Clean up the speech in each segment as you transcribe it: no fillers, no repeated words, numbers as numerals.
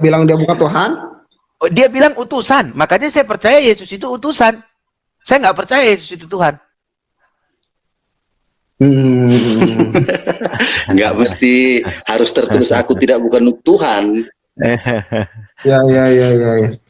Bilang dia bukan Tuhan? Oh, dia bilang utusan, makanya saya percaya Yesus itu utusan. Saya nggak percaya Yesus itu Tuhan. Nggak mesti harus tertulis aku tidak bukan Tuhan. Ya.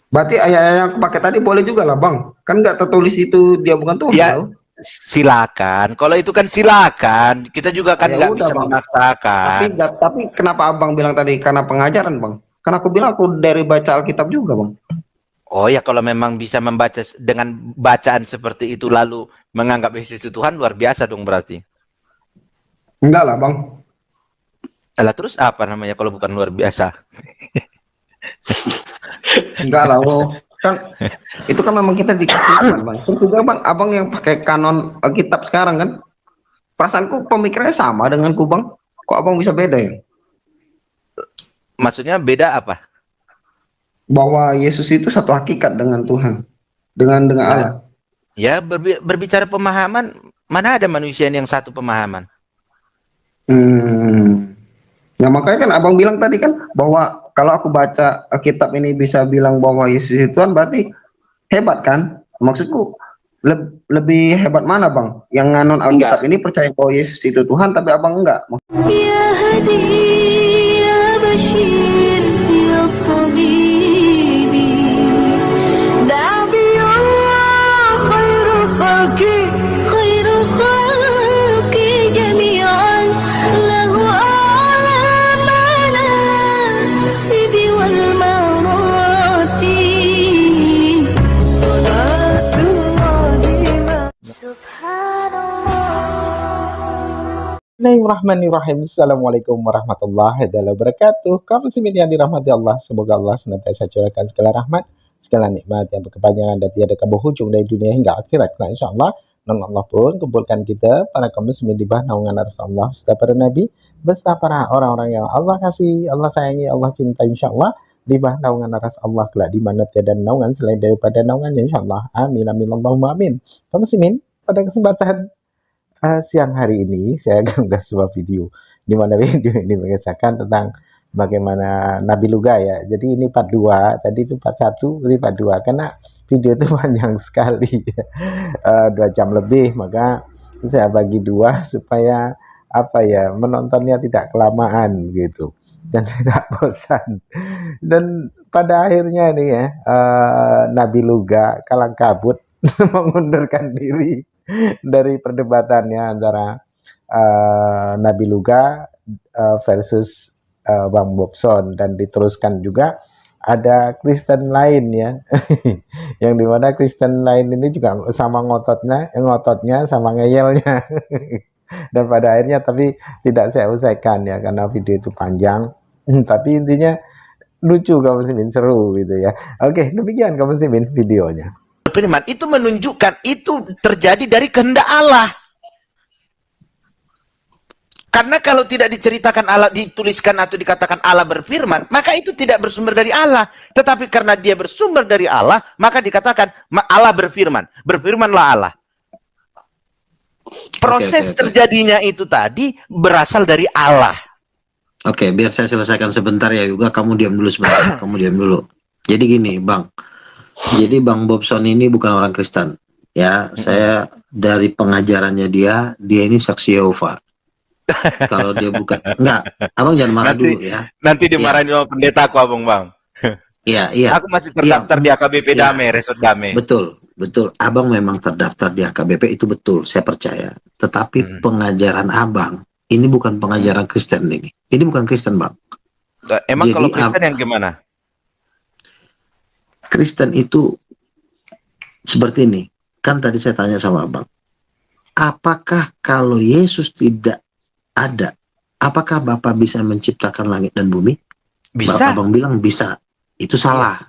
Berarti ayat yang aku pakai tadi boleh juga lah, Bang. Kan nggak tertulis itu dia bukan Tuhan, Ya, loh. silakan. Kalau itu kan silakan. Kita juga kan Ya nggak udah, bisa Bang. memaksakan. Tapi kenapa Abang bilang tadi karena pengajaran, Bang? Karena aku bilang aku dari baca Alkitab juga, Bang. Oh ya, kalau memang bisa membaca dengan bacaan seperti itu lalu menganggap Yesus itu Tuhan, luar biasa dong berarti. Enggak lah, Bang. Lah terus apa namanya kalau bukan luar biasa? Enggak lah, oh. Kan itu kan memang kita dikasih iman, Bang. Terus juga, Bang, Abang yang pakai kanon Alkitab sekarang kan? Perasaanku pemikirannya sama denganku, Bang. Kok Abang bisa beda ya? Maksudnya beda apa? Bahwa Yesus itu satu hakikat dengan Tuhan, dengan Ya, Allah. ya berbicara pemahaman, mana ada manusia yang satu pemahaman? Nah makanya kan Abang bilang tadi kan bahwa kalau aku baca kitab ini bisa bilang bahwa Yesus itu Tuhan, berarti hebat kan? Maksudku lebih hebat mana, Bang? Yang nganon Alkitab ini percaya bahwa Yesus itu Tuhan, tapi Abang enggak. Ya Hadi ya Bashir ya Tabibi Nabiullah khairul khalqi jami'an lahu a'la manasibi wal marati salatullah subhanallah. Bismillahirrahmanirrahim. Assalamualaikum warahmatullahi wabarakatuh. Kaum muslimin yang dirahmati Allah, semoga Allah senantiasa curahkan segala rahmat, segala nikmat yang berkepanjangan dan tiada berhujung dari dunia hingga akhirat. Nah, insyaallah nama Allah pun kumpulkan kita para kaum muslimin di bawah naungan Rasulullah serta para nabi beserta para orang-orang yang Allah kasih, Allah sayangi, Allah cinta, insyaallah di bawah naungan Rasulullah kelak di mana tiada naungan selain daripada naungannya, insyaallah. Amin amin Allahumma amin. Kaum muslimin, pada kesempatan siang hari ini saya akan mengunggah sebuah video di mana video ini mengisahkan tentang bagaimana Nabi Luga ya. Jadi ini part 2, tadi itu part 1, ini part 2 karena video itu panjang sekali 2 jam lebih, maka saya bagi 2 supaya apa ya, menontonnya tidak kelamaan gitu dan tidak bosan. Dan pada akhirnya nih ya, Nabi Luga kalang kabut mengundurkan diri dari perdebatannya antara Nabi Luga versus Bang Bobson, dan diteruskan juga ada Kristen lain ya yang dimana Kristen lain ini juga sama ngototnya sama ngeyelnya dan pada akhirnya tapi tidak saya usaikan ya karena video itu panjang tapi intinya lucu kaum muslimin, seru gitu ya. Oke, demikian kaum muslimin videonya. Firman itu menunjukkan itu terjadi dari kehendak Allah. Karena kalau tidak diceritakan Allah, dituliskan atau dikatakan Allah berfirman, maka itu tidak bersumber dari Allah. Tetapi karena dia bersumber dari Allah, maka dikatakan Allah berfirman. Berfirmanlah Allah. Proses terjadinya itu tadi berasal dari Allah. Oke, biar saya selesaikan sebentar ya Yuga, kamu diam dulu sebentar. Kamu diam dulu. Jadi gini, Bang. Jadi Bang Bobson ini bukan orang Kristen. Ya, saya dari pengajarannya dia ini saksi Yehova. Kalau dia bukan, enggak, Abang jangan marah dulu ya. Nanti dimarahin sama pendetaku, Abang, Bang. Iya, iya. Aku masih terdaftar di AKBP Damai, Resort Damai. Betul, betul. Abang memang terdaftar di AKBP, itu betul, saya percaya. Tetapi pengajaran Abang ini bukan pengajaran Kristen ini. Ini bukan Kristen, Bang. Emang Jadi, kalau Kristen yang gimana? Kristen itu seperti ini. Kan tadi saya tanya sama Abang, apakah kalau Yesus tidak ada, apakah Bapak bisa menciptakan langit dan bumi? Bisa. Abang bilang bisa. Itu salah.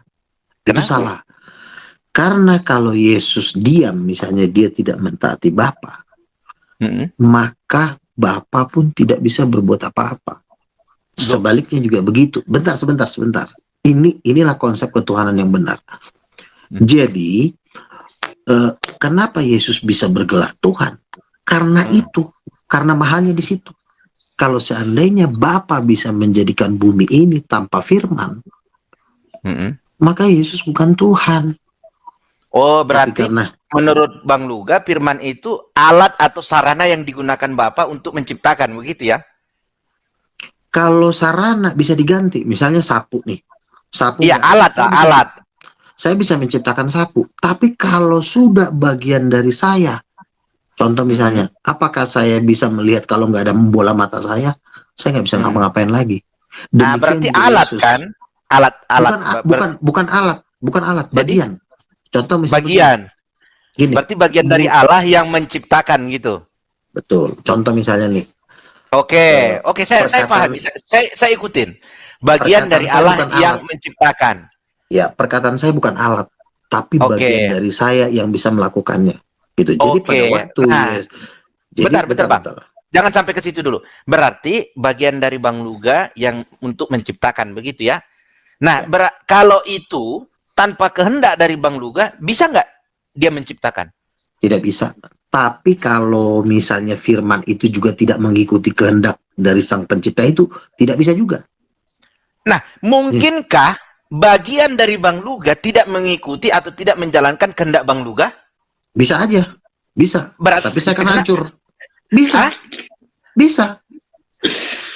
Itu Kenapa? salah. Karena kalau Yesus diam, misalnya dia tidak mentaati Bapa, maka Bapa pun tidak bisa berbuat apa-apa. Sebaliknya juga begitu. Sebentar. Inilah konsep ketuhanan yang benar. Jadi, kenapa Yesus bisa bergelar Tuhan? Karena itu, karena mahalnya di situ. Kalau seandainya Bapa bisa menjadikan bumi ini tanpa firman, Mm-mm. maka Yesus bukan Tuhan. Oh, Tapi berarti karena menurut Bang Luga, firman itu alat atau sarana yang digunakan Bapa untuk menciptakan, begitu ya? kalau sarana bisa diganti, misalnya sapu nih, sapu Iya, nggak ada, alat lah, alat. saya bisa menciptakan sapu. Tapi kalau sudah bagian dari saya, contoh misalnya, apakah saya bisa melihat kalau nggak ada bola mata saya nggak bisa ngapa-ngapain lagi. Nah, berarti juga alat Yesus. kan? Alat. Bukan alat, Jadi, bagian. Contoh misalnya bagian. gini, Berarti bagian dari Allah yang menciptakan gitu. betul. Contoh misalnya nih, Oke, saya perkataan- paham. Saya ikutin. Bagian perkataan dari saya Allah bukan yang alat. menciptakan. ya perkataan saya bukan alat, tapi Oke. bagian dari saya yang bisa melakukannya. Gitu. Jadi Oke. pada waktu Nah, jadi bentar, Bang. Jangan sampai ke situ dulu. Berarti bagian dari Bang Luga yang untuk menciptakan, begitu ya? Nah, kalau itu tanpa kehendak dari Bang Luga, bisa nggak dia menciptakan? Tidak bisa. Tapi kalau misalnya firman itu juga tidak mengikuti kehendak dari sang pencipta, itu tidak bisa juga. Nah, mungkinkah bagian dari Bang Luga tidak mengikuti atau tidak menjalankan kehendak Bang Luga? Bisa aja. Bisa. Tapi saya akan hancur. Bisa. Hah? Bisa.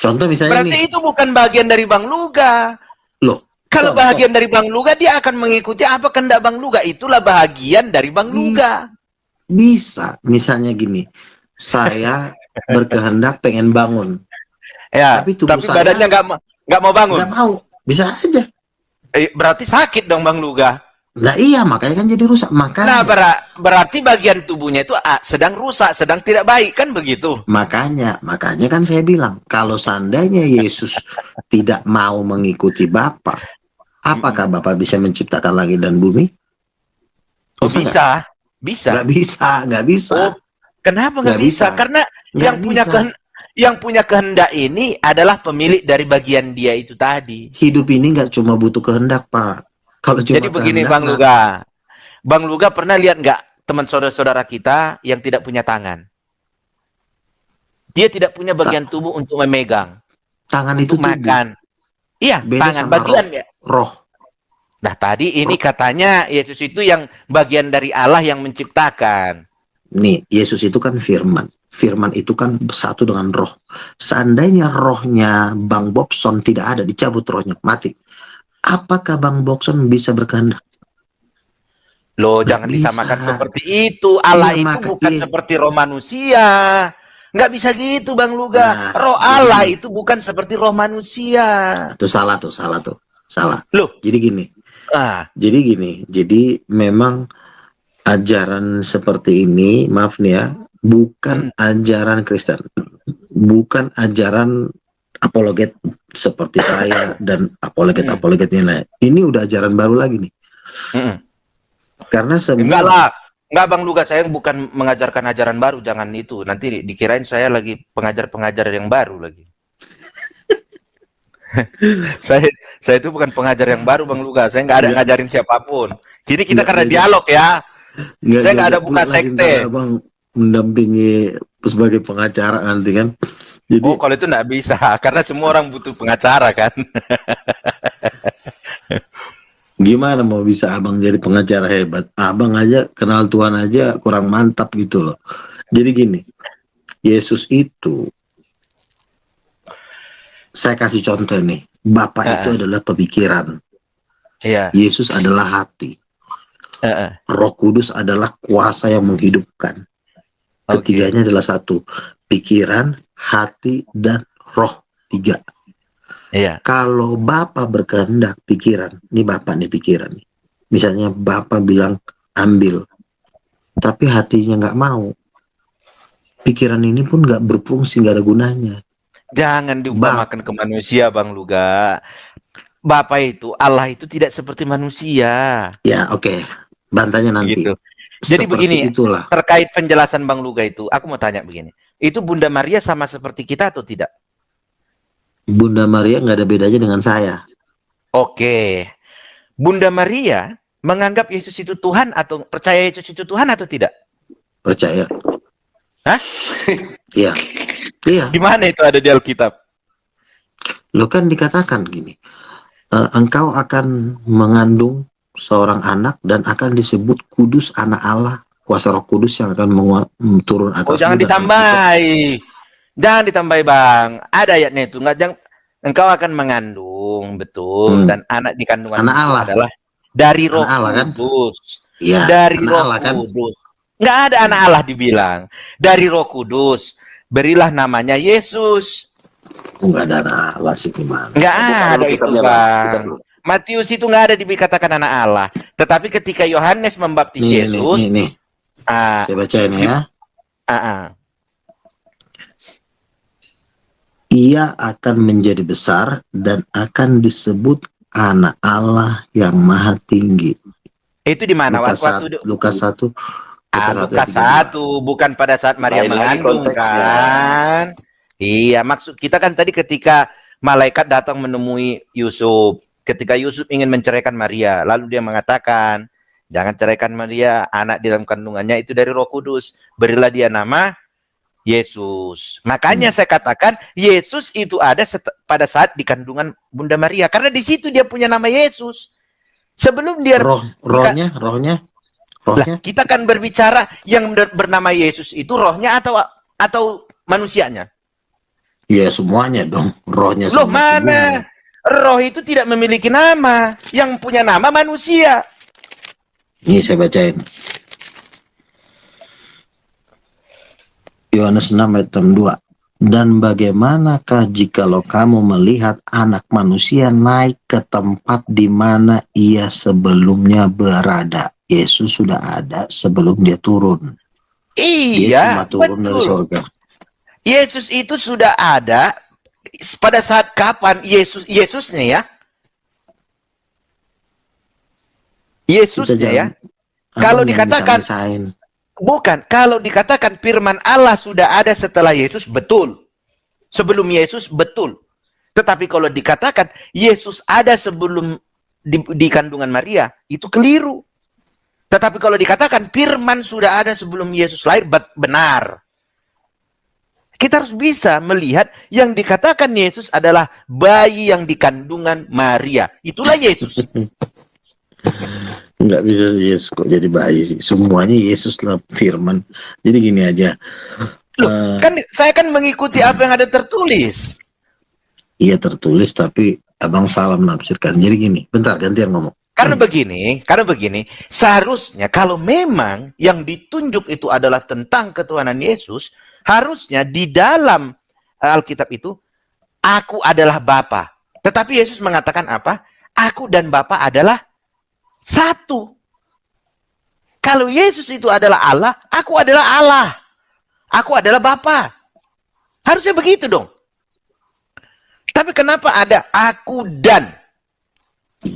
Contoh misalnya Berarti nih. itu bukan bagian dari Bang Luga. Loh. Kalau bagian dari Bang Luga, dia akan mengikuti apa kehendak Bang Luga. Itulah bagian dari Bang Luga. Bisa. Misalnya gini. Saya berkehendak pengen bangun. Ya, Tapi tapi badannya nggak mau bangun. Nggak mau. Bisa aja. Berarti sakit dong Bang Luga. Nah iya, makanya kan jadi rusak. Makanya. Nah, berarti bagian tubuhnya itu sedang rusak, sedang tidak baik, kan begitu? Makanya kan saya bilang, kalau seandainya Yesus tidak mau mengikuti Bapa, apakah Bapa bisa menciptakan langit dan bumi? Bisa. Nggak bisa. Oh, kenapa nggak bisa? Karena yang punya kehendak ini adalah pemilik dari bagian dia itu tadi. Hidup ini nggak cuma butuh kehendak, Pak. Kalau cuma jadi begini Bang Luga. Bang Luga pernah lihat nggak teman saudara-saudara kita yang tidak punya tangan? Dia tidak punya bagian tubuh untuk memegang. Tangan untuk itu makan. Iya, beda tangan sama bagian ya. Roh. Nah, tadi ini katanya Yesus itu yang bagian dari Allah yang menciptakan. Nih, Yesus itu kan firman. Firman itu kan satu dengan roh. Seandainya rohnya Bang Bobson tidak ada, dicabut rohnya, mati. Apakah Bang Bobson bisa berkehendak? Loh, jangan disamakan seperti itu. Allah itu bukan seperti roh manusia. Nggak bisa gitu, Bang Luga. Roh Allah itu bukan seperti roh manusia. Itu salah tuh. Salah. Loh. Jadi gini. Jadi memang ajaran seperti ini, maaf nih ya, bukan ajaran Kristen. Bukan ajaran apologet seperti saya dan apologet-apologetnya lain. Ini udah ajaran baru lagi nih. Karena enggak Bang Luga, saya bukan mengajarkan ajaran baru, jangan itu. Nanti dikirain saya lagi pengajar-pengajar yang baru lagi. saya itu bukan pengajar yang baru Bang Luga, saya nggak ada ngajarin siapapun. Jadi kita karena dialog ya. Saya nggak ada buka sekte. Bang mendampingi sebagai pengacara nanti kan. Jadi, kalau itu nggak bisa, karena semua orang butuh pengacara kan. Gimana mau bisa abang jadi pengacara hebat? Abang aja kenal Tuhan aja kurang mantap gitu loh. Jadi gini, Yesus itu, saya kasih contoh nih, Bapa itu adalah pemikiran. Yesus adalah hati. Roh Kudus adalah kuasa yang menghidupkan. Ketiganya adalah satu, pikiran, hati, dan roh. 3. Kalau Bapak berkehendak pikiran, ini Bapak nih pikiran nih. Misalnya Bapak bilang ambil, tapi hatinya nggak mau. Pikiran ini pun nggak berfungsi, nggak ada gunanya. Jangan diumpamakan ke manusia, Bang Luga. Bapak itu, Allah itu tidak seperti manusia. Ya, oke. Bantanya nanti. Gitu. Jadi begini, itulah. Terkait penjelasan Bang Luga itu, aku mau tanya begini. Itu Bunda Maria sama seperti kita atau tidak? Bunda Maria nggak ada bedanya dengan saya. Oke. Bunda Maria menganggap Yesus itu Tuhan atau percaya Yesus itu Tuhan atau tidak? Percaya. Hah? Iya. Iya. Di mana itu ada di Alkitab? Lo kan dikatakan gini. engkau akan mengandung seorang anak dan akan disebut kudus, anak Allah, kuasa Roh Kudus yang akan turun atas. Oh, jangan ditambahi. Jangan ditambahi, Bang. Ada ayatnya itu. Enggak, jangan, engkau akan mengandung, betul. Dan anak di kandungan anak Allah adalah dari Roh Allah, Kudus. Kan? Ya, dari Roh Allah, Kudus. Enggak ada anak Allah dibilang. Dari Roh Kudus. Berilah namanya Yesus. Enggak ada anak Allah sih, gimana? Enggak ada itu, Bang. Matius itu enggak ada dikatakan anak Allah. Tetapi ketika Yohanes membaptis Yesus, nih. Saya baca ini ya. Ia akan menjadi besar dan akan disebut anak Allah yang maha tinggi. Itu di mana? Lukas 1. Lukas 1, bukan pada saat Maria mengandung kan? Iya, maksud kita kan tadi ketika malaikat datang menemui Yusuf, ketika Yusuf ingin menceraikan Maria, lalu dia mengatakan, jangan ceraikan Maria, anak di dalam kandungannya itu dari Roh Kudus, berilah dia nama Yesus. Makanya saya katakan Yesus itu ada pada saat di kandungan Bunda Maria, karena di situ dia punya nama Yesus. Sebelum dia rohnya. Lah, kita kan berbicara yang bernama Yesus itu rohnya atau manusianya? Ya semuanya dong, rohnya. Loh, mana? Roh itu tidak memiliki nama, yang punya nama manusia. Ini saya bacain. Yohanes 6 ayat 2. Dan bagaimanakah jikalau kamu melihat anak manusia naik ke tempat di mana ia sebelumnya berada? Yesus sudah ada sebelum dia turun. Iya, dia cuma turun dari surga. Yesus itu sudah ada pada saat kapan? Yesusnya ya? Yesusnya ya? Kalau dikatakan bukan, kalau dikatakan firman Allah sudah ada setelah Yesus, betul. Sebelum Yesus, betul. Tetapi kalau dikatakan Yesus ada sebelum di kandungan Maria, itu keliru. Tetapi kalau dikatakan firman sudah ada sebelum Yesus lahir, benar. Kita harus bisa melihat yang dikatakan Yesus adalah bayi yang di kandungan Maria. Itulah Yesus. Enggak bisa Yesus kok jadi bayi sih. Semuanya Yesus lah firman. Jadi gini aja. Loh, kan saya kan mengikuti apa yang ada tertulis. Iya tertulis, tapi abang salah menafsirkan. Jadi gini, bentar gantian ngomong. Karena begini, seharusnya kalau memang yang ditunjuk itu adalah tentang ketuhanan Yesus, harusnya di dalam Alkitab itu, aku adalah Bapa. Tetapi Yesus mengatakan apa? Aku dan Bapa adalah satu. Kalau Yesus itu adalah Allah, aku adalah Allah. Aku adalah Bapa. Harusnya begitu dong. Tapi kenapa ada aku dan?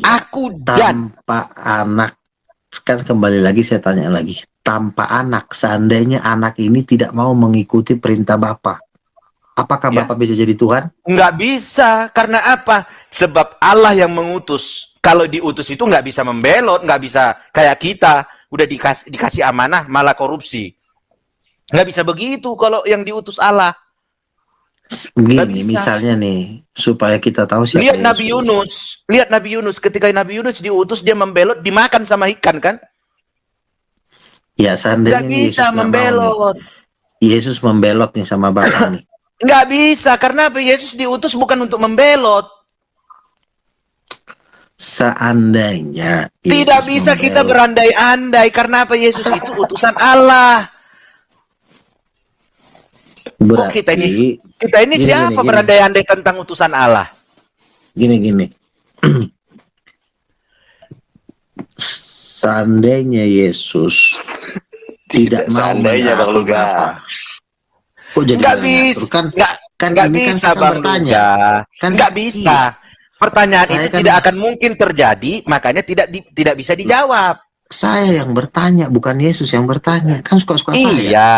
Aku dan. Tanpa anak. Kan kembali lagi saya tanya lagi. Tanpa anak, seandainya anak ini tidak mau mengikuti perintah Bapa, apakah Bapa bisa jadi Tuhan? Nggak bisa. Karena apa? Sebab Allah yang mengutus. Kalau diutus itu nggak bisa membelot, nggak bisa kayak kita. Udah dikasih amanah, malah korupsi. Nggak bisa begitu kalau yang diutus Allah. Begini, misalnya nih, supaya kita tahu siapa Lihat Nabi Yunus. Lihat Nabi Yunus. Ketika Nabi Yunus diutus, dia membelot, dimakan sama ikan kan? Ya, seandainya nggak bisa membelot. Yesus membelot nih sama Bapa nih. Nggak bisa, karena Yesus diutus bukan untuk membelot. Seandainya tidak bisa kita berandai-andai, karena apa? Yesus itu utusan Allah. Berarti, kita ini siapa berandai-andai tentang utusan Allah? Gini. Seandainya Yesus tidak mau Bang Luga. Kok jadi nggak bisa? Nggak bisa, Bang Luga. Nggak bisa. Pertanyaan itu tidak akan mungkin terjadi, makanya tidak bisa dijawab. Saya yang bertanya, bukan Yesus yang bertanya. Kan suka-suka saya. Iya.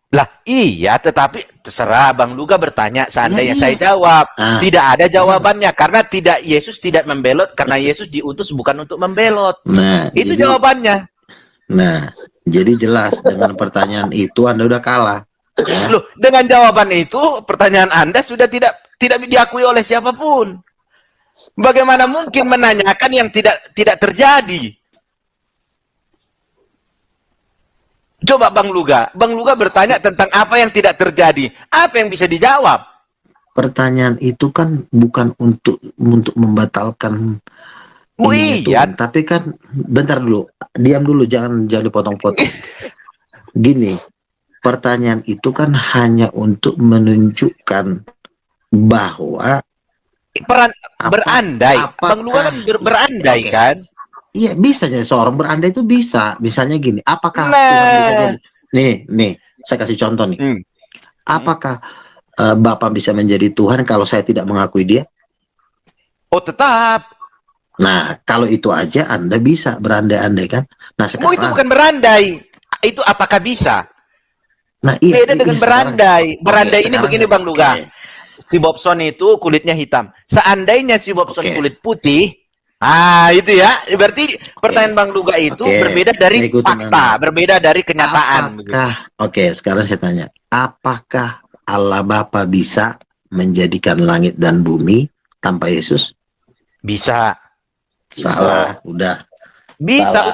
Lah, iya, tetapi terserah Bang Luga bertanya, seandainya saya jawab. Tidak ada jawabannya, karena Yesus tidak membelot, karena Yesus diutus bukan untuk membelot. Nah, itu jawabannya. Nah, jadi jelas dengan pertanyaan itu Anda udah kalah. Ya? Loh, dengan jawaban itu, pertanyaan Anda sudah tidak diakui oleh siapapun. Bagaimana mungkin menanyakan yang tidak terjadi? Coba Bang Luga bertanya tentang apa yang tidak terjadi. Apa yang bisa dijawab? Pertanyaan itu kan bukan untuk membatalkan Oh ininya iya, Tuhan, tapi kan bentar dulu, diam dulu, jangan dipotong-potong. Gini, pertanyaan itu kan hanya untuk menunjukkan bahwa berandai. Bang Luga kan berandai Oke. kan? Iya, bisa jadi seorang berandai itu bisa. Misalnya gini, apakah Nah. Tuhan bisa jadi nih, saya kasih contoh nih. Apakah Bapak bisa menjadi Tuhan kalau saya tidak mengakui dia? Oh tetap. Nah, kalau itu aja Anda bisa berandai-andai kan? Nah, Oh itu sekarang bukan berandai. Itu apakah bisa? nah iya, Beda dengan sekarang. berandai. Berandai Oke, ini sekarang begini Bang Luga. Si Bobson itu kulitnya hitam. Seandainya si Bobson Oke. kulit putih, itu ya. Berarti pertanyaan Bang Luga itu Oke. berbeda dari Saya ikutin fakta, Anda. berbeda dari kenyataan. Oke, sekarang saya tanya, apakah Allah Bapa bisa menjadikan langit dan bumi tanpa Yesus? Bisa. Salah, udah. Bisa, Salah.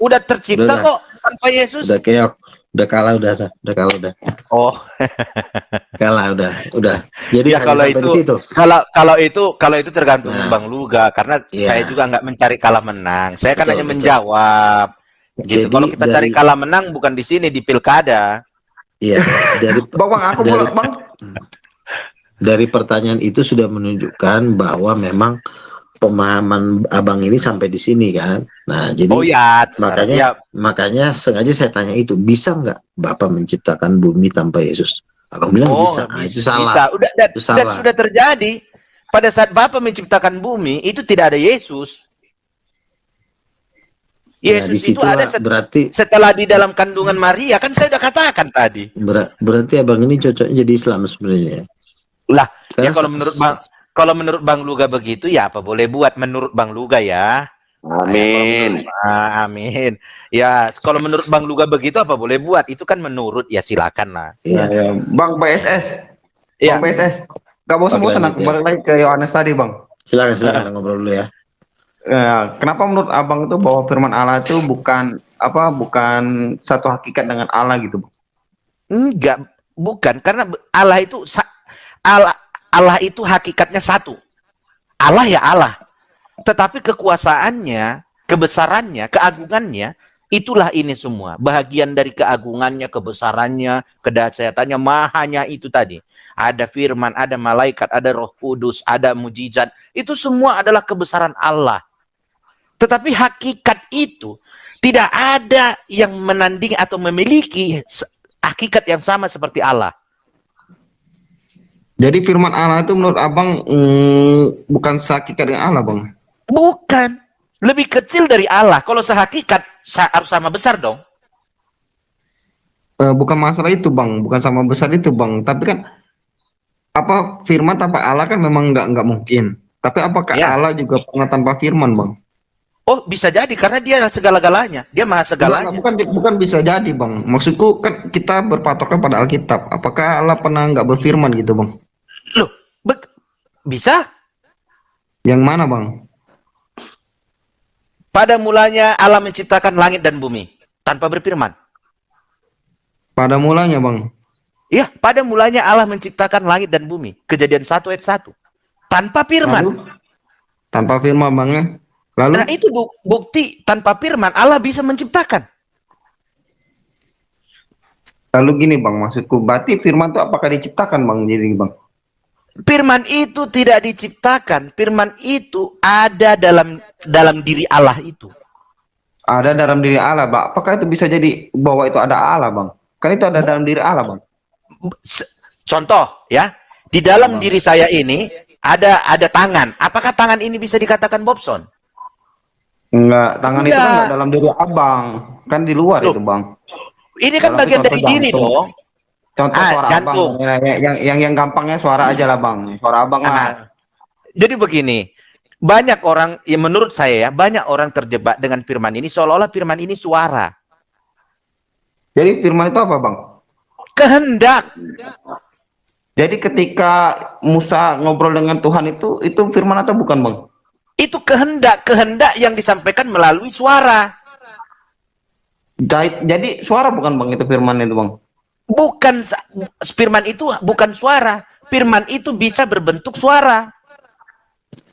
udah tercipta Udah. kok tanpa Yesus. Udah keok, udah kalah, udah kalah, udah. Oh, Kalah, udah. Jadi ya hanya kalau sampai itu, di situ. kalau itu tergantung Nah. Bang Luga, karena Iya. saya juga nggak mencari kalah menang. Saya kan Betul, hanya betul. menjawab. Gitu. Jadi Kalau kita cari kalah menang bukan di sini, di pilkada. Iya, dari Bang, aku mulai Bang. dari pertanyaan itu sudah menunjukkan bahwa memang pemahaman abang ini sampai di sini kan. Nah, jadi Oh ya, terserah. Ya, makanya sengaja saya tanya itu, bisa nggak Bapak menciptakan bumi tanpa Yesus? Abang bilang bisa. Nah, itu salah. Bisa. Dan salah. sudah terjadi. Pada saat Bapa menciptakan bumi, itu tidak ada Yesus. Yesus itu ada berarti setelah di dalam kandungan Maria, kan saya sudah katakan tadi. berarti abang ini cocoknya jadi Islam sebenarnya. Lah, Karena ya kalau menurut Bang Luga begitu, ya apa boleh buat menurut Bang Luga ya. Amin. Amin. Ya, kalau menurut Bang Luga begitu apa boleh buat? Itu kan menurut, ya silakan lah. Ya. Bang BSS. Ya. Bang BSS. Gak bosan-bosan aku balik lagi ke Yohanes tadi, Bang. Silakan ngobrol dulu ya. Kenapa menurut Abang itu bahwa firman Allah itu bukan satu hakikat dengan Allah gitu, Bang? Enggak, bukan, karena Allah itu Allah itu hakikatnya satu. Allah ya Allah. Tetapi kekuasaannya, kebesarannya, keagungannya, itulah ini semua. Bahagian dari keagungannya, kebesarannya, kedahsyatannya, mahanya itu tadi. Ada firman, ada malaikat, ada Roh Kudus, ada mujizat. Itu semua adalah kebesaran Allah. Tetapi hakikat itu tidak ada yang menandingi atau memiliki hakikat yang sama seperti Allah. Jadi firman Allah itu menurut Abang bukan sehakikat dengan Allah, Bang? Bukan. Lebih kecil dari Allah. Kalau sehakikat harus sama besar dong. Bukan masalah itu, Bang. Bukan sama besar itu, Bang. Tapi kan firman tanpa Allah kan memang nggak mungkin. Tapi apakah Allah juga pernah tanpa firman, Bang? Oh, bisa jadi karena dia segala-galanya. Dia maha segalanya. Bukan bisa jadi, Bang. Maksudku kan kita berpatokan pada Alkitab. Apakah Allah pernah nggak berfirman gitu, Bang? Loh, bisa? Yang mana, Bang? Pada mulanya Allah menciptakan langit dan bumi tanpa berfirman. Pada mulanya, Bang. Iya, pada mulanya Allah menciptakan langit dan bumi. Kejadian 1 ayat 1. Tanpa firman. Lalu, tanpa firman, Bang. Lalu? Nah, itu bukti tanpa firman Allah bisa menciptakan. Lalu gini, Bang, maksudku berarti firman itu apakah diciptakan, Bang? Jadi, Bang, firman itu tidak diciptakan. Firman itu ada dalam diri Allah itu. Ada dalam diri Allah, Bang. Apakah itu bisa jadi bahwa itu ada Allah, Bang? Kan itu ada dalam diri Allah, Bang. Contoh ya, di dalam diri saya ini ada tangan. Apakah tangan ini bisa dikatakan Bobson? Enggak, tangan itu kan enggak dalam diri Abang. Kan di luar itu, Bang. Ini kan bagian dari diri dong. Contoh suara jantung. Abang. Yang gampangnya suara aja lah, Bang. Suara Abang lah. Jadi begini, banyak orang, ya menurut saya ya, banyak orang terjebak dengan firman ini seolah-olah firman ini suara. Jadi firman itu apa, Bang? Kehendak. Jadi ketika Musa ngobrol dengan Tuhan itu firman atau bukan, Bang? Itu kehendak yang disampaikan melalui suara. Jadi suara bukan, Bang, itu firman itu, Bang? Bukan, firman itu bukan suara. Firman itu bisa berbentuk suara.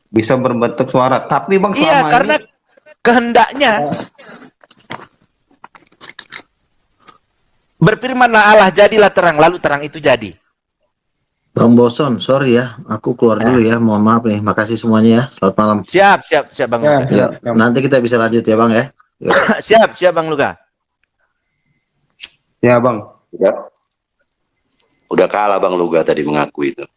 Bisa berbentuk suara. Tapi, Bang, Iya, selama karena ini kehendaknya. Berfirmanlah Allah, jadilah terang, lalu terang itu jadi. Bang Boson, sorry ya, aku keluar dulu ya. Mohon maaf nih. Makasih semuanya ya. Selamat malam. Siap Bang Ya, Luka. Ya, nanti kita bisa lanjut ya, Bang ya. Yuk. Siap Bang Luka. ya, Bang. Udah kalah Bang Luga tadi mengaku itu.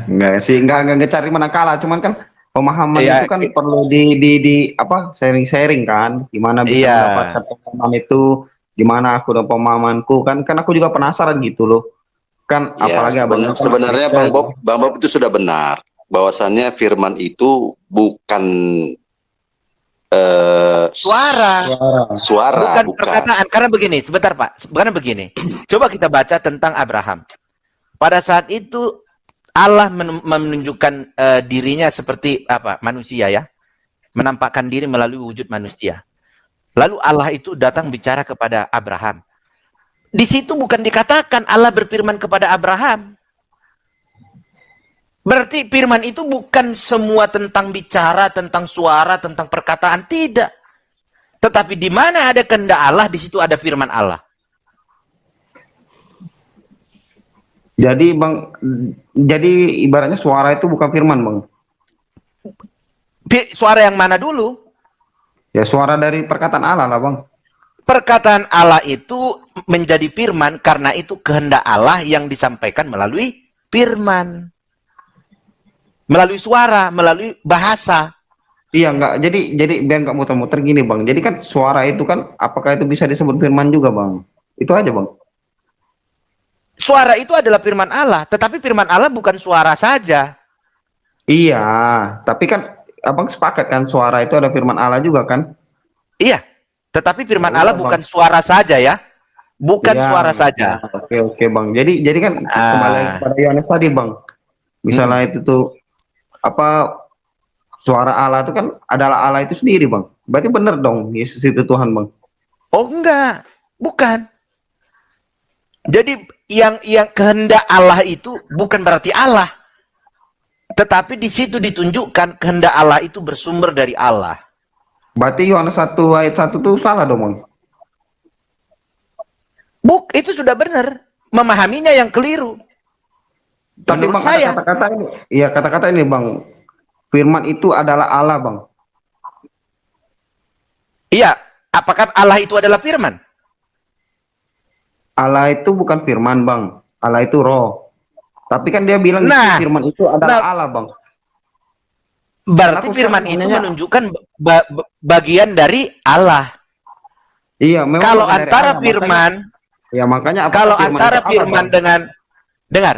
Enggak sih, enggak cari menang kalah, cuman kan pemahaman Iya, itu kan perlu di apa sharing-sharing kan, gimana bisa Iya. mendapatkan pemahaman itu, gimana aku dan pemahamanku kan aku juga penasaran gitu loh. Kan Ya, apalagi abang kan sebenarnya Bang Bob itu sudah benar bahwasannya firman itu bukan suara, bukan perkataan. Karena begini, sebentar Pak. Karena begini. Coba kita baca tentang Abraham. Pada saat itu Allah menunjukkan dirinya seperti apa? Manusia ya. Menampakkan diri melalui wujud manusia. Lalu Allah itu datang bicara kepada Abraham. Di situ bukan dikatakan Allah berfirman kepada Abraham. Berarti firman itu bukan semua tentang bicara, tentang suara, tentang perkataan, tidak. Tetapi di mana ada kehendak Allah, di situ ada firman Allah. Jadi Bang, jadi ibaratnya suara itu bukan firman, Bang. Suara yang mana dulu? Ya suara dari perkataan Allah lah, Bang. Perkataan Allah itu menjadi firman karena itu kehendak Allah yang disampaikan melalui firman. Melalui suara, melalui bahasa. Iya, enggak. Jadi biar enggak muter-muter gini, Bang. Jadi kan suara itu kan apakah itu bisa disebut firman juga, Bang? Itu aja, Bang. Suara itu adalah firman Allah, tetapi firman Allah bukan suara saja. Iya, tapi kan Abang sepakat kan suara itu ada firman Allah juga kan? Iya, tetapi firman Ya, Allah Bang. bukan suara saja ya. Bukan Iya, suara saja. Oke, Bang. Jadi kan kembali kepada Yohanes tadi, Bang. Misalnya itu tuh apa suara Allah itu kan adalah Allah itu sendiri, Bang. Berarti benar dong Yesus itu Tuhan, Bang. Oh enggak, bukan. Jadi yang kehendak Allah itu bukan berarti Allah. Tetapi di situ ditunjukkan kehendak Allah itu bersumber dari Allah. Berarti Yohanes 1 ayat 1 tuh salah dong, Bang. Itu sudah benar. Memahaminya yang keliru. Tapi Menurut Bang, saya. ada kata-kata ini. Iya, kata-kata ini, Bang. Firman itu adalah Allah, Bang. Iya, apakah Allah itu adalah firman? Allah itu bukan firman, Bang. Allah itu roh. Tapi kan dia bilang Nah, firman itu adalah Allah, Bang. Berarti Aku firman sekarang itu nanyanya- menunjukkan bagian dari Allah. Iya, memang Kalau bagian dari antara Allah. firman, Ya makanya apakah kalau firman antara itu Allah, firman Bang? dengan dengar,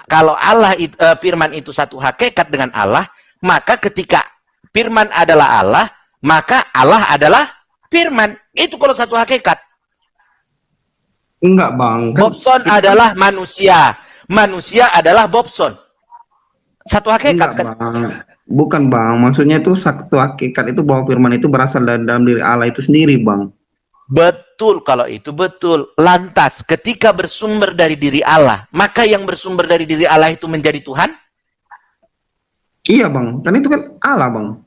kalau Allah firman itu satu hakikat dengan Allah, maka ketika firman adalah Allah, maka Allah adalah firman. Itu kalau satu hakikat. Enggak, Bang. Kan Bobson adalah manusia. Manusia adalah Bobson. Satu hakikat enggak, kan? Bang. Bukan, Bang. Maksudnya itu satu hakikat itu bahwa firman itu berasal dari dalam diri Allah itu sendiri, Bang. Betul, kalau itu betul. Lantas, ketika bersumber dari diri Allah, maka yang bersumber dari diri Allah itu menjadi Tuhan? Iya, Bang. Kan itu kan Allah, Bang.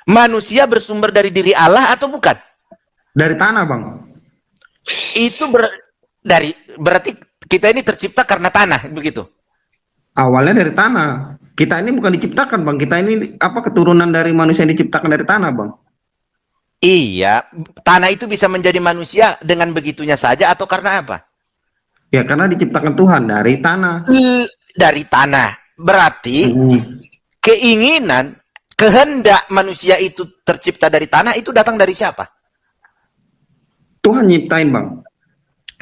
Manusia bersumber dari diri Allah atau bukan? Dari tanah, Bang. Itu berarti kita ini tercipta karena tanah, begitu? Awalnya dari tanah. Kita ini bukan diciptakan, Bang. Kita ini apa keturunan dari manusia yang diciptakan dari tanah, Bang. Iya, tanah itu bisa menjadi manusia dengan begitunya saja atau karena apa? Ya, karena diciptakan Tuhan dari tanah. Dari tanah. Berarti keinginan, kehendak manusia itu tercipta dari tanah itu datang dari siapa? Tuhan nyiptain, Bang.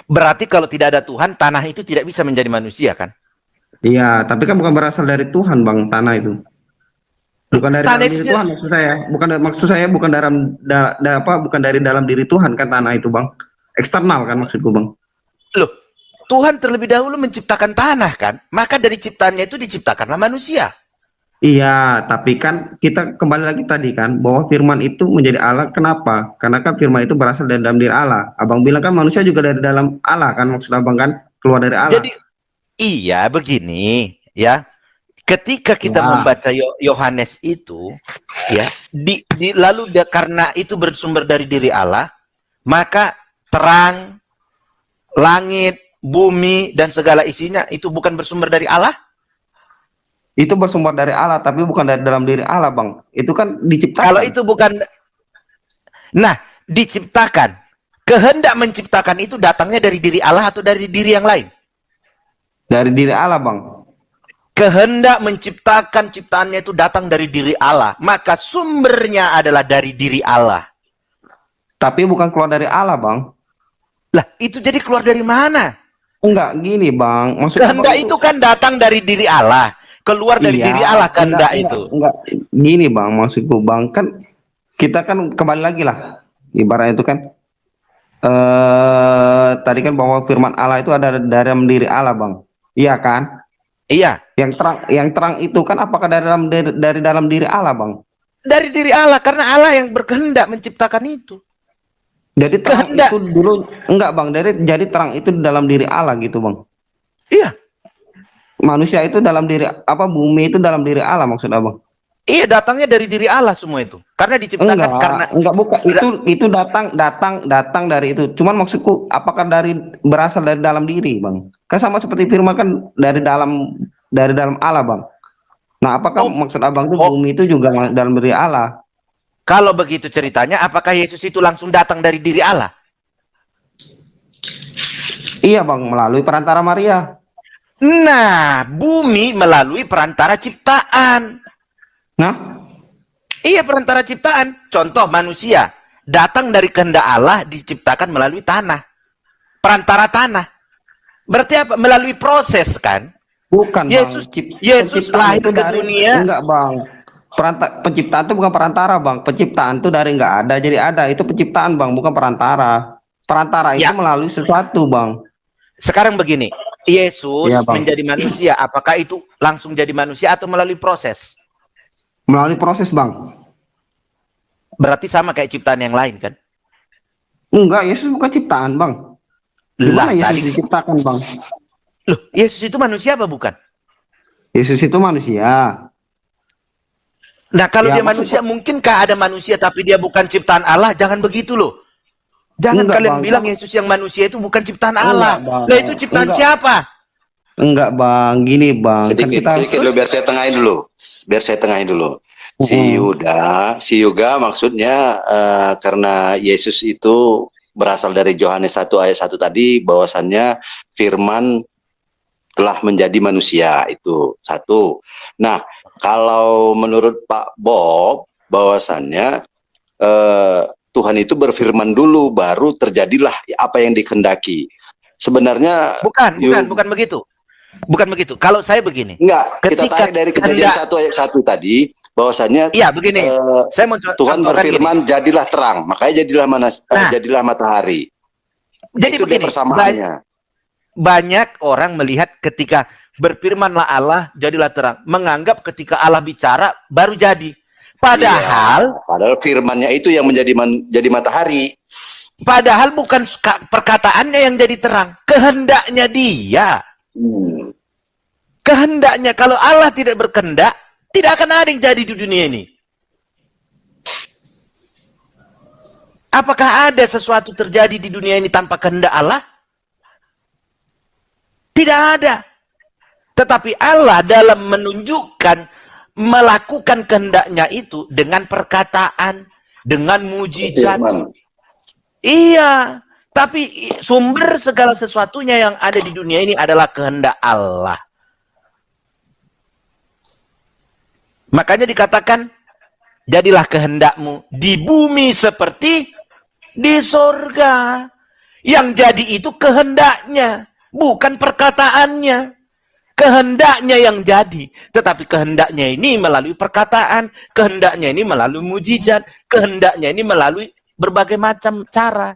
Berarti kalau tidak ada Tuhan, tanah itu tidak bisa menjadi manusia kan? Iya, tapi kan bukan berasal dari Tuhan, Bang, tanah itu. Bukan dari Tanah dalam itu diri Tuhan maksud saya. Maksud saya bukan bukan dari dalam diri Tuhan kan tanah itu, Bang. Eksternal kan maksudku, Bang. Loh, Tuhan terlebih dahulu menciptakan tanah kan, maka dari ciptaannya itu diciptakanlah manusia. Iya, tapi kan kita kembali lagi tadi kan bahwa firman itu menjadi Allah. Kenapa? Karena kan firman itu berasal dari dalam diri Allah. Abang bilang kan manusia juga dari dalam Allah kan, maksud abang kan keluar dari Allah. Jadi iya begini ya. Ketika kita Ya. membaca Yohanes itu ya, lalu karena itu bersumber dari diri Allah, maka terang, langit, bumi dan segala isinya itu bukan bersumber dari Allah? Itu bersumber dari Allah, tapi bukan dari dalam diri Allah, Bang. Itu kan diciptakan. Kalau itu bukan, nah, diciptakan, kehendak menciptakan itu datangnya dari diri Allah atau dari diri yang lain? Dari diri Allah, Bang. Kehendak menciptakan ciptaannya itu datang dari diri Allah, maka sumbernya adalah dari diri Allah. Tapi bukan keluar dari Allah, Bang. Lah, itu jadi keluar dari mana? Enggak, gini, Bang. Maksud Kehendak abang itu kan datang dari diri Allah. Keluar dari Iya, diri Allah kehendak itu. Enggak. Gini, Bang, maksudku, Bang, kan kita kan kembali lagi lah. Ibaratnya itu kan tadi kan bahwa firman Allah itu ada dalam diri Allah, Bang. Iya kan? Iya. Yang terang itu kan apakah dari dalam diri Allah, Bang? Dari diri Allah, karena Allah yang berkehendak menciptakan itu. Jadi terang Kehendak. itu dulu enggak, Bang. Jadi terang itu dalam diri Allah gitu, Bang. Iya. Manusia itu dalam diri bumi itu dalam diri Allah maksud abang? Iya, datangnya dari diri Allah semua itu. Karena diciptakan karena bukan itu datang dari itu. Cuman maksudku apakah berasal dari dalam diri, Bang? Kan sama seperti firman kan dari dalam Allah, Bang. Nah, apakah maksud abang itu bumi itu juga dalam diri Allah? Kalau begitu ceritanya, apakah Yesus itu langsung datang dari diri Allah? Iya, Bang, melalui perantara Maria. Nah, bumi melalui perantara ciptaan. Nah, iya, perantara ciptaan. Contoh manusia datang dari kehendak Allah, diciptakan melalui tanah. Perantara tanah. Berarti apa? Melalui proses kan? bukan, Yesus Bang. Yesus Penciptaan lahir itu ke dunia. Enggak, Bang. Penciptaan itu bukan perantara, Bang. Penciptaan itu dari enggak ada jadi ada. Itu penciptaan, Bang, bukan perantara. Perantara itu Ya. melalui sesuatu, Bang. Sekarang begini, Yesus Iya, Bang. menjadi manusia, apakah itu langsung jadi manusia atau melalui proses? Melalui proses, Bang. Berarti sama kayak ciptaan yang lain kan? Enggak, Yesus bukan ciptaan, Bang. Gimana Lah, Yesus tadi- diciptakan, Bang? Loh, Yesus itu manusia apa bukan? Yesus itu manusia. Nah, kalau Ya, dia manusia, mungkinkah ada manusia tapi dia bukan ciptaan Allah? Jangan begitu loh. Jangan Enggak, kalian Bang. bilang Yesus yang manusia itu bukan ciptaan Enggak, Allah. Bang. Lah, itu ciptaan Enggak. siapa? Enggak, Bang. Gini, Bang. Sedikit dulu biar saya tengahin dulu. Si Yuda maksudnya karena Yesus itu berasal dari Yohanes 1 ayat 1 tadi, bahwasannya firman telah menjadi manusia, itu satu. Nah, kalau menurut Pak Bob bahwasannya Tuhan itu berfirman dulu baru terjadilah apa yang dikehendaki. Sebenarnya Bukan begitu. Bukan begitu. Kalau saya begini. enggak, kita Ketika tarik dari Kejadian 1 ayat 1 tadi bahwasannya Iya, begini. Saya mau Tuhan contohkan berfirman gini. jadilah terang, makanya jadilah matahari. Jadi Itu dia begini, persamaannya. banyak orang melihat ketika berfirmanlah Allah, jadilah terang. Menganggap ketika Allah bicara, baru jadi. Padahal, Padahal firmannya itu yang jadi matahari. padahal bukan perkataannya yang jadi terang. Kehendaknya dia. Kehendaknya. Kalau Allah tidak berkehendak, tidak akan ada yang jadi di dunia ini. Apakah ada sesuatu terjadi di dunia ini tanpa kehendak Allah? Tidak ada. Tetapi Allah dalam menunjukkan, melakukan kehendaknya itu dengan perkataan, dengan mujizat. Firman. Iya. Tapi sumber segala sesuatunya yang ada di dunia ini adalah kehendak Allah. Makanya dikatakan, jadilah kehendakmu di bumi seperti di sorga. Yang jadi itu kehendaknya, bukan perkataannya. Kehendaknya yang jadi. Tetapi kehendaknya ini melalui perkataan, kehendaknya ini melalui mujizat, kehendaknya ini melalui berbagai macam cara.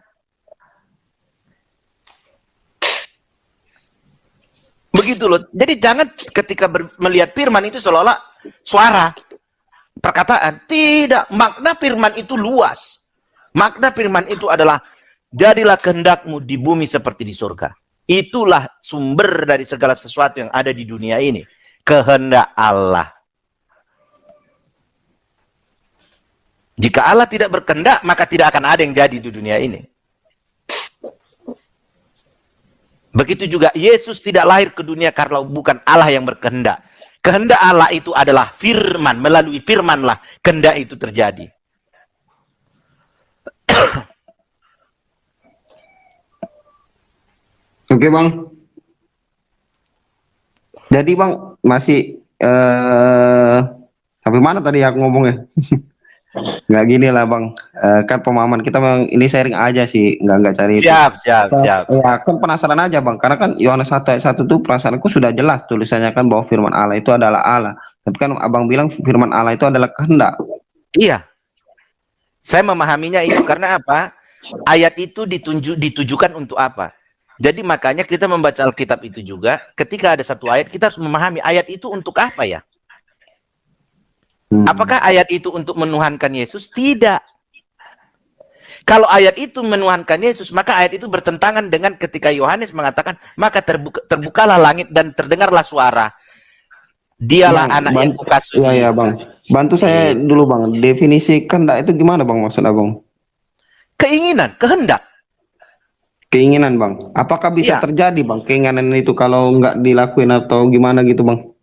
Begitu loh. Jadi jangan ketika melihat firman itu seolah-olah suara, perkataan. Tidak, makna firman itu luas. Makna firman itu adalah, jadilah kehendakmu di bumi seperti di surga. Itulah sumber dari segala sesuatu yang ada di dunia ini. Kehendak Allah. Jika Allah tidak berkehendak, maka tidak akan ada yang jadi di dunia ini. Begitu juga Yesus tidak lahir ke dunia karena bukan Allah yang berkehendak. Kehendak Allah itu adalah firman. Melalui firmanlah kehendak itu terjadi. Oke Bang. Jadi Bang masih sampai mana tadi aku ngomongnya? Nggak gini lah Bang, kan pemahaman kita Bang ini sharing aja sih, nggak cari itu. Siap. Ya kan penasaran aja Bang, karena kan Yohanes 1 ayat 1 tuh perasaanku sudah jelas tulisannya kan bahwa firman Allah itu adalah Allah. Tapi kan Abang bilang firman Allah itu adalah kehendak. Iya. Saya memahaminya itu karena apa? Ayat itu ditujukan untuk apa? Jadi makanya kita membaca Alkitab itu juga, ketika ada satu ayat, kita harus memahami ayat itu untuk apa ya? Apakah ayat itu untuk menuhankan Yesus? Tidak. Kalau ayat itu menuhankan Yesus, maka ayat itu bertentangan dengan ketika Yohanes mengatakan, maka terbukalah langit dan terdengarlah suara. Dialah anak yang kukasihi. Iya Bang. Bantu saya dulu Bang, definisi kehendak itu gimana Bang maksud Abang? Keinginan, kehendak. Keinginan Bang. Apakah bisa terjadi Bang keinginan itu kalau nggak dilakuin atau gimana gitu Bang?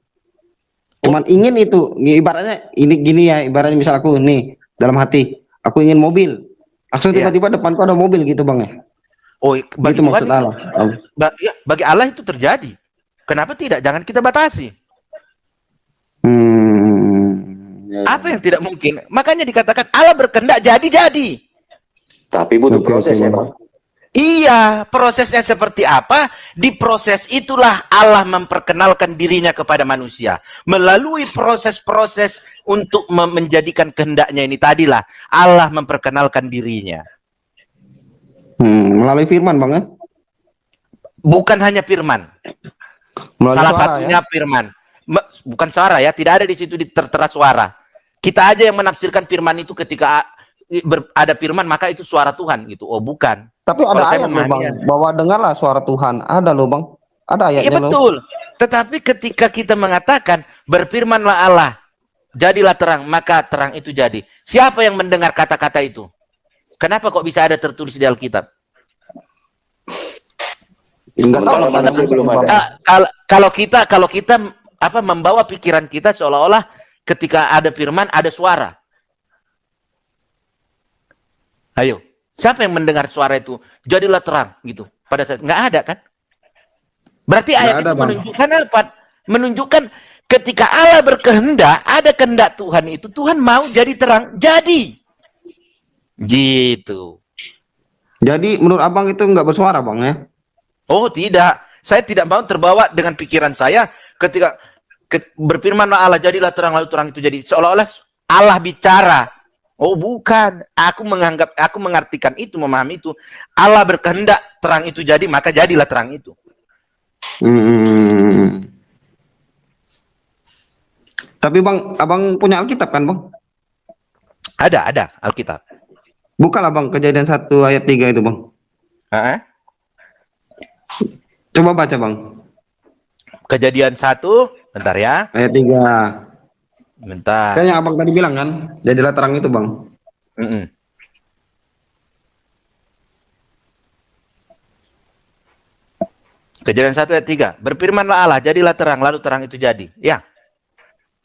Cuman ingin itu, ibaratnya ini gini ya, ibaratnya misal aku nih dalam hati, aku ingin mobil, langsung tiba-tiba depanku ada mobil gitu Bang ya. Oh, bagi gitu maksud Allah. Bagi Allah itu terjadi. Kenapa tidak? Jangan kita batasi. Apa yang tidak mungkin? Makanya dikatakan Allah berkehendak jadi. Tapi butuh proses ya Bang. Iya, prosesnya seperti apa? Di proses itulah Allah memperkenalkan dirinya kepada manusia. Melalui proses-proses untuk menjadikan kehendaknya ini tadilah Allah memperkenalkan dirinya. Melalui firman Bang ya? Bukan hanya firman. Melalui Salah suara, satunya ya? firman. Bukan suara ya, tidak ada di situ tertera suara. Kita aja yang menafsirkan firman itu ketika ada firman maka itu suara Tuhan gitu. Oh, bukan. Tapi ada ayat loh Bang, bahwa dengarlah suara Tuhan. Ada loh Bang. Ada ayatnya. Iya betul. Tetapi ketika kita mengatakan berfirmanlah Allah, jadilah terang, maka terang itu jadi. Siapa yang mendengar kata-kata itu? Kenapa kok bisa ada tertulis di Alkitab? Kalau kita membawa pikiran kita seolah-olah ketika ada firman ada suara. Ayo, siapa yang mendengar suara itu? Jadilah terang gitu. Pada saat nggak ada kan? Berarti ayat itu menunjukkan apa? Menunjukkan ketika Allah berkehendak, ada kehendak Tuhan itu, Tuhan mau jadi terang, jadi. Gitu. Jadi menurut Abang itu nggak bersuara Bang ya? Oh tidak, saya tidak mau terbawa dengan pikiran saya ketika berfirmanlah Allah, jadilah terang, lalu terang itu jadi. Seolah-olah Allah bicara. Oh bukan, aku mengartikan itu, memahami itu. Allah berkehendak terang itu jadi, maka jadilah terang itu. Tapi Bang, Abang punya Alkitab kan Bang? Ada Alkitab. Bukalah Bang Kejadian 1 ayat 3 itu Bang. Coba baca Bang. Kejadian 1, bentar ya. Ayat 3. Bentar. Kan yang Abang tadi bilang kan, jadilah terang itu Bang. Kejadian 1 ayat 3. Berfirmanlah Allah, jadilah terang, lalu terang itu jadi. Ya.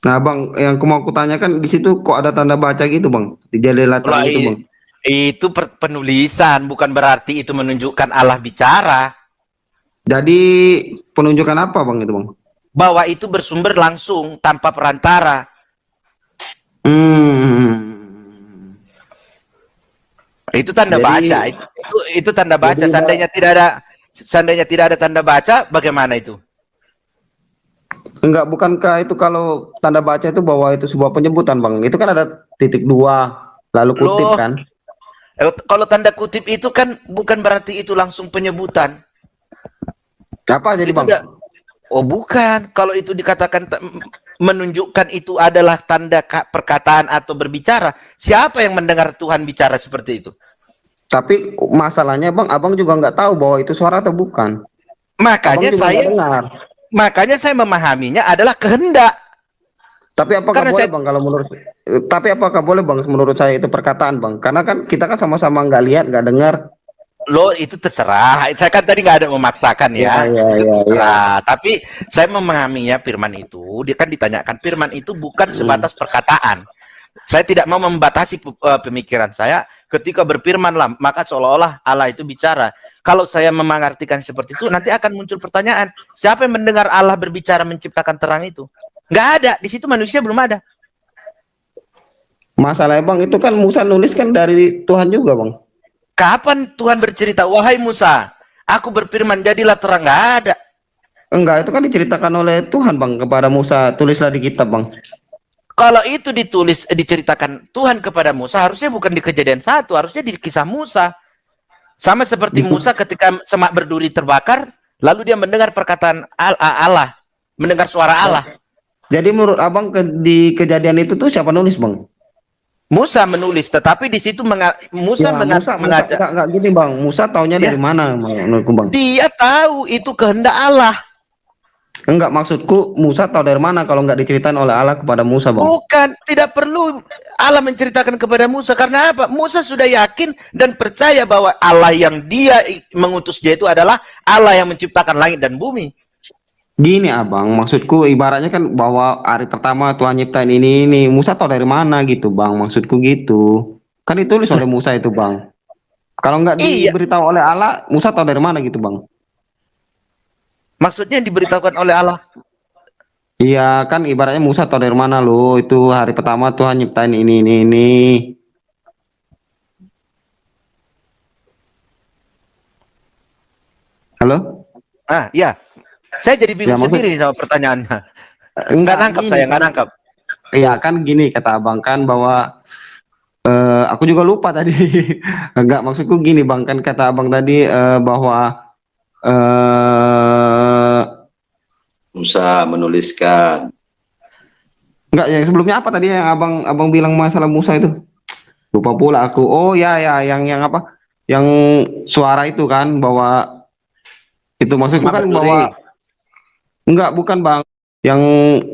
Nah Bang, yang mau aku tanyakan di situ kok ada tanda baca gitu Bang? Jadilah terang itu Bang. Itu penulisan, bukan berarti itu menunjukkan Allah bicara. Jadi penunjukan apa Bang itu Bang? Bahwa itu bersumber langsung tanpa perantara. Itu tanda baca. Itu tanda baca. Seandainya tidak ada tanda baca, bagaimana itu? Enggak, bukankah itu kalau tanda baca itu bahwa itu sebuah penyebutan Bang? Itu kan ada titik 2 lalu kutip kan? Kalau tanda kutip itu kan bukan berarti itu langsung penyebutan. Apa jadi Bang? Oh bukan, kalau itu dikatakan menunjukkan itu adalah tanda perkataan atau berbicara, siapa yang mendengar Tuhan bicara seperti itu? Tapi masalahnya bang, abang juga nggak tahu bahwa itu suara atau bukan. Makanya Abang juga saya nggak dengar. makanya saya memahaminya adalah kehendak. Tapi apakah Karena boleh saya bang kalau menurut tapi apakah boleh bang menurut saya itu perkataan bang? Karena kan kita kan sama-sama nggak lihat nggak dengar. Loh, itu terserah. Saya kan tadi nggak ada memaksakan ya. Itu terserah. Tapi saya memahaminya firman itu, dia kan ditanyakan firman itu bukan sebatas perkataan. Saya tidak mau membatasi pemikiran saya ketika berfirmanlah, maka seolah-olah Allah itu bicara. Kalau saya mengartikan seperti itu, nanti akan muncul pertanyaan, siapa yang mendengar Allah berbicara menciptakan terang itu? Nggak ada. Di situ manusia belum ada. Masalahnya bang itu kan Musa nulis kan dari Tuhan juga bang. Kapan Tuhan bercerita, wahai Musa, aku berfirman jadilah terang? Nggak ada. Enggak, itu kan diceritakan oleh Tuhan bang kepada Musa, tulislah di kitab bang. Kalau itu diceritakan Tuhan kepada Musa, harusnya bukan di Kejadian 1, harusnya di kisah Musa. Sama seperti Musa ketika semak berduri terbakar, lalu dia mendengar perkataan Allah, mendengar suara Allah. Jadi menurut abang di kejadian itu tuh siapa nulis bang? Musa menulis, tetapi di situ Musa mengajak. Enggak gini bang, Musa taunya dari mana menurutku bang? Dia tahu itu kehendak Allah. Enggak, maksudku Musa tahu dari mana kalau enggak diceritain oleh Allah kepada Musa bang? Bukan, tidak perlu Allah menceritakan kepada Musa. Karena apa? Musa sudah yakin dan percaya bahwa Allah yang dia mengutus dia itu adalah Allah yang menciptakan langit dan bumi. Gini abang, maksudku ibaratnya kan bahwa hari pertama Tuhan nyiptain ini, Musa tahu dari mana gitu bang, maksudku gitu. Kan ditulis oleh Musa itu bang. Kalau nggak diberitahu oleh Allah, Musa tahu dari mana gitu bang? Maksudnya diberitahukan oleh Allah? Iya kan ibaratnya Musa tahu dari mana loh, itu hari pertama Tuhan nyiptain ini. Halo? Ya. Saya jadi bingung sendiri sama pertanyaannya. Enggak nangkap saya, enggak nangkap. Iya kan gini kata abang kan bahwa aku juga lupa tadi. Enggak, maksudku gini bang, kan kata abang tadi bahwa Musa menuliskan. Enggak, yang sebelumnya apa tadi yang abang bilang masalah Musa itu? Lupa pula aku. Oh ya yang apa? Yang suara itu kan bahwa itu maksudku kan bahwa enggak, bukan bang, yang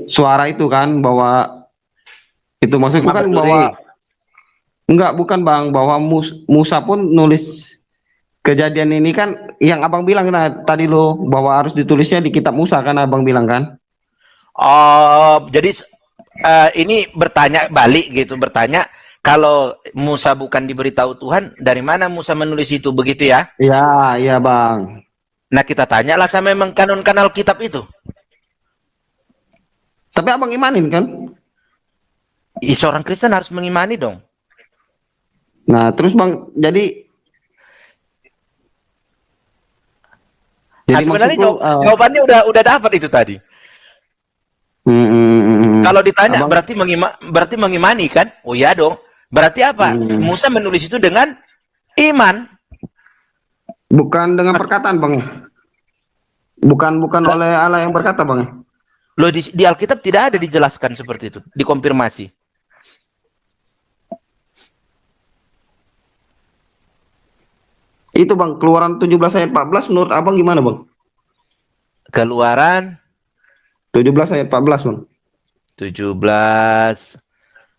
suara itu kan bahwa itu maksudku kan bahwa enggak, bukan bang, bahwa Musa pun nulis kejadian ini kan yang abang bilang tadi lo bahwa harus ditulisnya di kitab Musa kan abang bilang kan. Oh, jadi ini bertanya balik gitu, bertanya kalau Musa bukan diberitahu Tuhan, dari mana Musa menulis itu, begitu ya? Iya bang. Nah kita tanyalah sama memang kanon-kanon Alkitab itu. Tapi abang imanin kan? Seorang Kristen harus mengimani dong. Nah terus bang, jadi sebenarnya jawabannya udah dapat itu tadi. Kalau ditanya abang, berarti mengimani kan? Oh iya dong. Berarti apa? Musa menulis itu dengan iman. Bukan dengan perkataan bang. Bukan oleh Allah yang berkata bang. Loh di Alkitab tidak ada dijelaskan seperti itu, dikonfirmasi. Itu bang, Keluaran 17 ayat 14 menurut abang gimana bang? Keluaran 17 ayat 14 bang. 17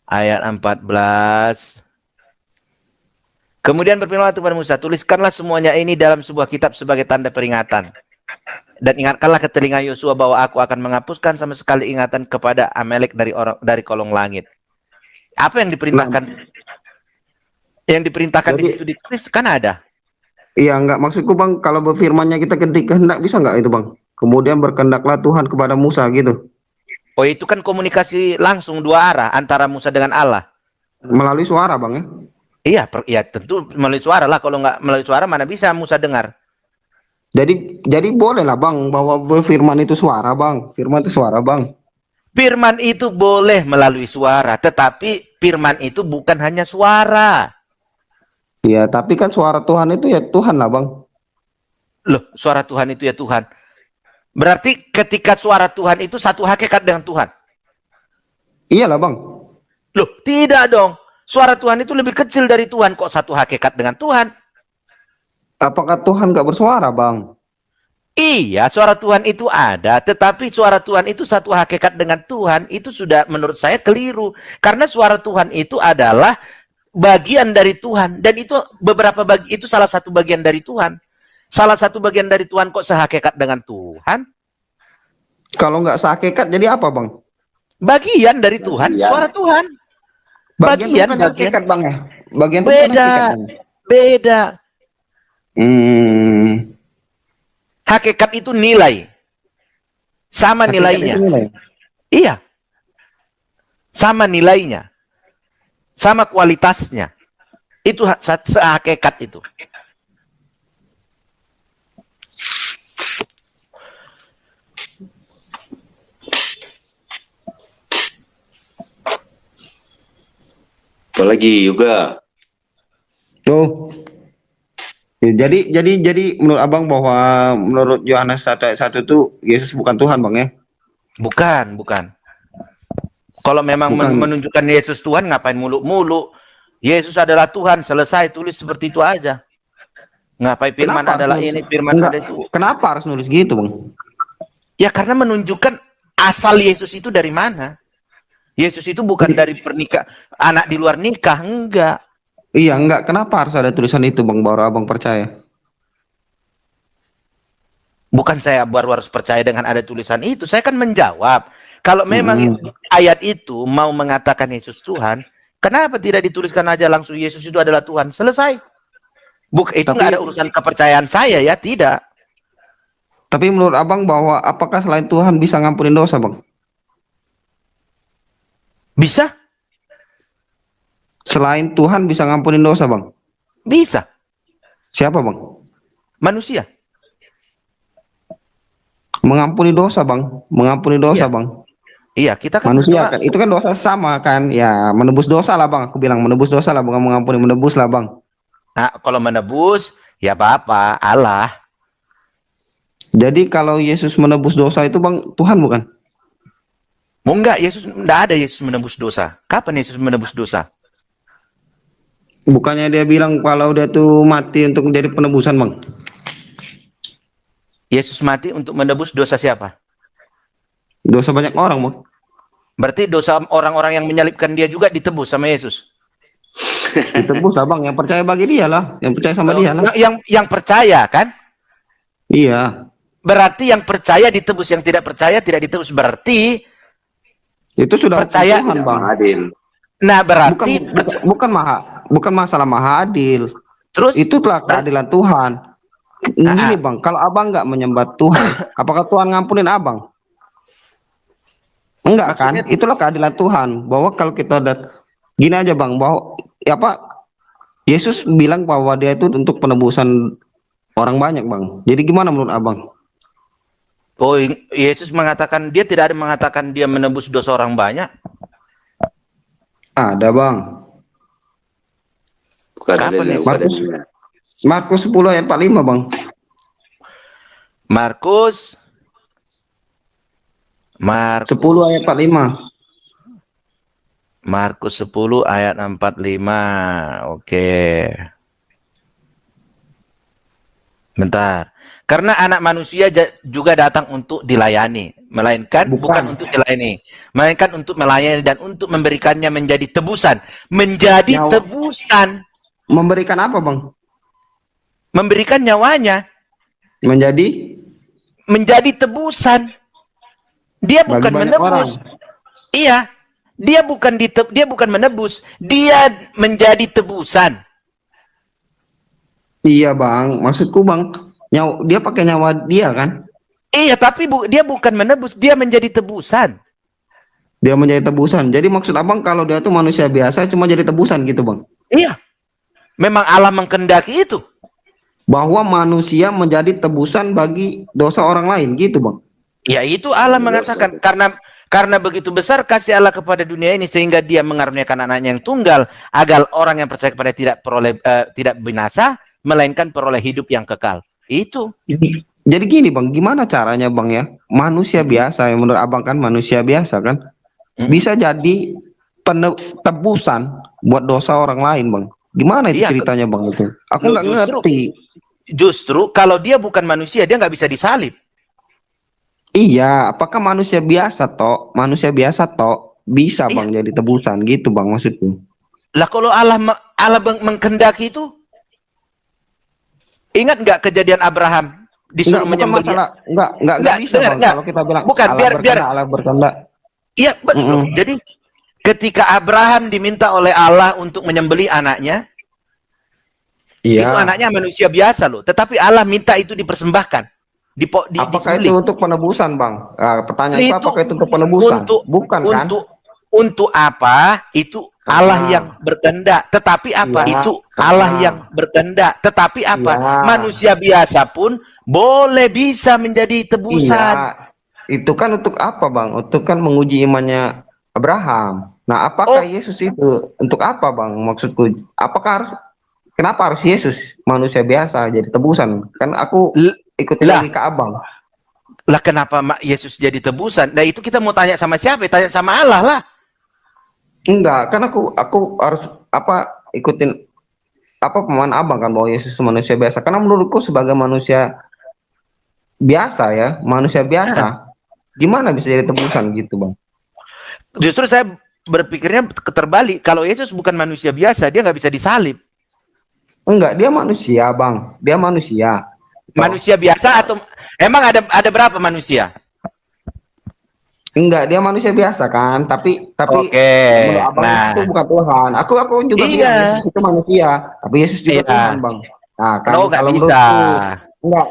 ayat 14. Kemudian berfirman kepada Musa, tuliskanlah semuanya ini dalam sebuah kitab sebagai tanda peringatan. Dan ingatkanlah ke telinga Yosua bahwa aku akan menghapuskan sama sekali ingatan kepada Amalek dari kolong langit. Apa yang diperintahkan? Yang diperintahkan di situ ditulis kan ada. Iya, enggak, maksudku bang, kalau berfirmannya kita ketika hendak bisa enggak itu bang? Kemudian berkehendaklah Tuhan kepada Musa gitu. Oh itu kan komunikasi langsung dua arah antara Musa dengan Allah. Melalui suara bang ya? Iya tentu melalui suara lah. Kalau nggak melalui suara mana bisa Musa dengar? Jadi boleh lah bang bahwa firman itu suara bang. Firman itu suara bang. Firman itu boleh melalui suara, tetapi firman itu bukan hanya suara. Iya, tapi kan suara Tuhan itu ya Tuhan lah bang. Loh, suara Tuhan itu ya Tuhan. Berarti ketika suara Tuhan itu satu hakikat dengan Tuhan. Iyalah bang. Loh, tidak dong. Suara Tuhan itu lebih kecil dari Tuhan. Kok satu hakikat dengan Tuhan? Apakah Tuhan nggak bersuara bang? Iya, suara Tuhan itu ada. Tetapi suara Tuhan itu satu hakikat dengan Tuhan. Itu sudah menurut saya keliru. Karena suara Tuhan itu adalah bagian dari Tuhan. Dan itu itu salah satu bagian dari Tuhan. Salah satu bagian dari Tuhan kok sehakikat dengan Tuhan? Kalau nggak sehakikat jadi apa bang? Bagian dari Tuhan, Bagian. suara Tuhan. Bagian bukan hakikat bang ya? Bagian itu bukan Beda. hakikat, Bang. Beda. Hmm. Hakikat itu nilai. Sama Hakikat nilainya. itu nilai. Iya. Sama nilainya. Sama kualitasnya. Itu sehakikat itu. Apalagi juga. Tuh. Ya, jadi menurut abang bahwa menurut Yohanes 1 ayat 1 itu Yesus bukan Tuhan bang ya? Bukan. Kalau memang Bukan. menunjukkan Yesus Tuhan, ngapain muluk-muluk? Yesus adalah Tuhan, selesai, tulis seperti itu aja. Ngapain firman Kenapa adalah harus- ini, firman Enggak, ada itu. kenapa harus nulis gitu bang? Ya karena menunjukkan asal Yesus itu dari mana. Yesus itu bukan dari pernikahan, anak di luar nikah, enggak. Iya enggak, kenapa harus ada tulisan itu bang baru abang percaya? Bukan saya baru harus percaya dengan ada tulisan itu. Saya kan menjawab. Kalau memang ayat itu mau mengatakan Yesus Tuhan, kenapa tidak dituliskan aja langsung Yesus itu adalah Tuhan? Selesai. Itu nggak ada urusan kepercayaan saya ya, tidak. Tapi menurut abang bahwa apakah selain Tuhan bisa ngampunin dosa bang? Bisa? Selain Tuhan bisa ngampunin dosa bang? Bisa. Siapa bang? Manusia. Mengampuni dosa bang? Mengampuni dosa Iya. bang? Iya, kita kan Manusia berdoa. kan, itu kan dosa sama kan? Ya menebus dosa lah bang, aku bilang menebus dosa lah, bukan mengampuni, menebus lah bang. Nah, kalau menebus, ya apa-apa, Allah. Jadi kalau Yesus menebus dosa itu bang, Tuhan bukan? Enggak, Yesus enggak ada Yesus menebus dosa. Kapan Yesus menebus dosa? Bukannya dia bilang kalau dia tuh mati untuk menjadi penebusan bang? Yesus mati untuk menebus dosa siapa? Dosa banyak orang bang. Berarti dosa orang-orang yang menyalibkan dia juga ditebus sama Yesus. Ditebus lah bang, yang percaya bagi dia lah, yang percaya sama dia lah. Yang percaya kan? Iya, Berarti yang percaya ditebus, yang tidak percaya tidak ditebus. Berarti itu sudah hukum Percaya- Tuhan bang. Adil. nah berarti Bukan masalah maha adil. terus Itu telah keadilan Tuhan. Gini bang, kalau abang nggak menyembah Tuhan, apakah Tuhan ngampunin abang? Enggak kan? Maksudnya- Itulah keadilan Tuhan. Bahwa kalau kita ada gini aja bang, bahwa ya apa? Yesus bilang bahwa dia itu untuk penebusan orang banyak bang. Jadi gimana menurut abang? oh, Yesus mengatakan dia tidak ada mengatakan dia menebus dosa orang banyak. Ada bang. Bukan Kapan adilnya, ya? bukan Markus? adilnya. Markus 10 ayat 45 bang. Markus 10 ayat 45. Markus 10 ayat 45. Oke. Bentar. Karena anak manusia juga datang untuk dilayani, melainkan bukan untuk dilayani, melainkan untuk melayani dan untuk memberikannya menjadi tebusan, menjadi Nyawa. tebusan, Memberikan apa bang? memberikan nyawanya menjadi tebusan. Dia Bagi bukan banyak menebus. orang. Iya, dia bukan menebus, dia menjadi tebusan. Iya bang, maksudku bang, dia pakai nyawa dia kan? Iya, tapi dia bukan menebus, dia menjadi tebusan. Dia menjadi tebusan. Jadi maksud abang kalau dia tuh manusia biasa cuma jadi tebusan gitu bang? Iya. Memang Allah menghendaki itu. Bahwa manusia menjadi tebusan bagi dosa orang lain gitu bang? Ya itu Allah mengatakan karena begitu besar kasih Allah kepada dunia ini sehingga dia mengaruniakan anaknya yang tunggal agar orang yang percaya kepada tidak binasa melainkan peroleh hidup yang kekal. Itu. Jadi gini bang, gimana caranya bang ya? Manusia biasa, yang menurut abang kan manusia biasa kan, bisa jadi tebusan buat dosa orang lain bang. Gimana itu Iya, ceritanya bang itu? Aku Loh, nggak ngerti. justru kalau dia bukan manusia, dia nggak bisa disalib. Iya, apakah manusia biasa toh? Manusia biasa toh bisa Iya. bang jadi tebusan gitu bang maksudku. Lah kalau Allah menghendaki itu, ingat nggak kejadian Abraham disuruh Bukan menyembelih? masalah, nggak bisa dengar, bang. enggak. Kalau kita bilang Bukan, Allah berkehendak. Iya, betul. Jadi ketika Abraham diminta oleh Allah untuk menyembelih anaknya, itu Iya. anaknya manusia biasa loh. Tetapi Allah minta itu dipersembahkan. Apakah disembelih. itu untuk penebusan bang? Pertanyaan Itu apakah itu untuk penebusan? Bukan kan? Untuk apa? Itu Allah yang berkehendak. Tetapi apa? Iya. Itu Allah yang berkehendak. Tetapi apa? Iya. Manusia biasa pun bisa menjadi tebusan. Iya. Itu kan untuk apa bang? Untuk kan menguji imannya Abraham. Nah, apakah Yesus itu untuk apa bang? Maksudku, kenapa harus Yesus manusia biasa jadi tebusan? Kan aku ikutin logika abang. Lah kenapa Yesus jadi tebusan? Nah itu kita mau tanya sama siapa? Tanya sama Allah lah. Enggak, kan aku harus ikutin pemahaman abang kan bahwa Yesus manusia biasa. Karena menurutku sebagai manusia biasa ya, manusia biasa, gimana bisa jadi tebusan gitu bang? Justru saya berpikirnya terbalik. Kalau Yesus bukan manusia biasa, dia nggak bisa disalib. Enggak, dia manusia bang, dia manusia. Manusia biasa atau emang ada berapa manusia? Enggak, dia manusia biasa kan, tapi Oke. menurut abang itu bukan Tuhan. Aku juga bilang Yesus itu manusia, tapi Yesus juga Tuhan bang. Nah kan kalau menurutku,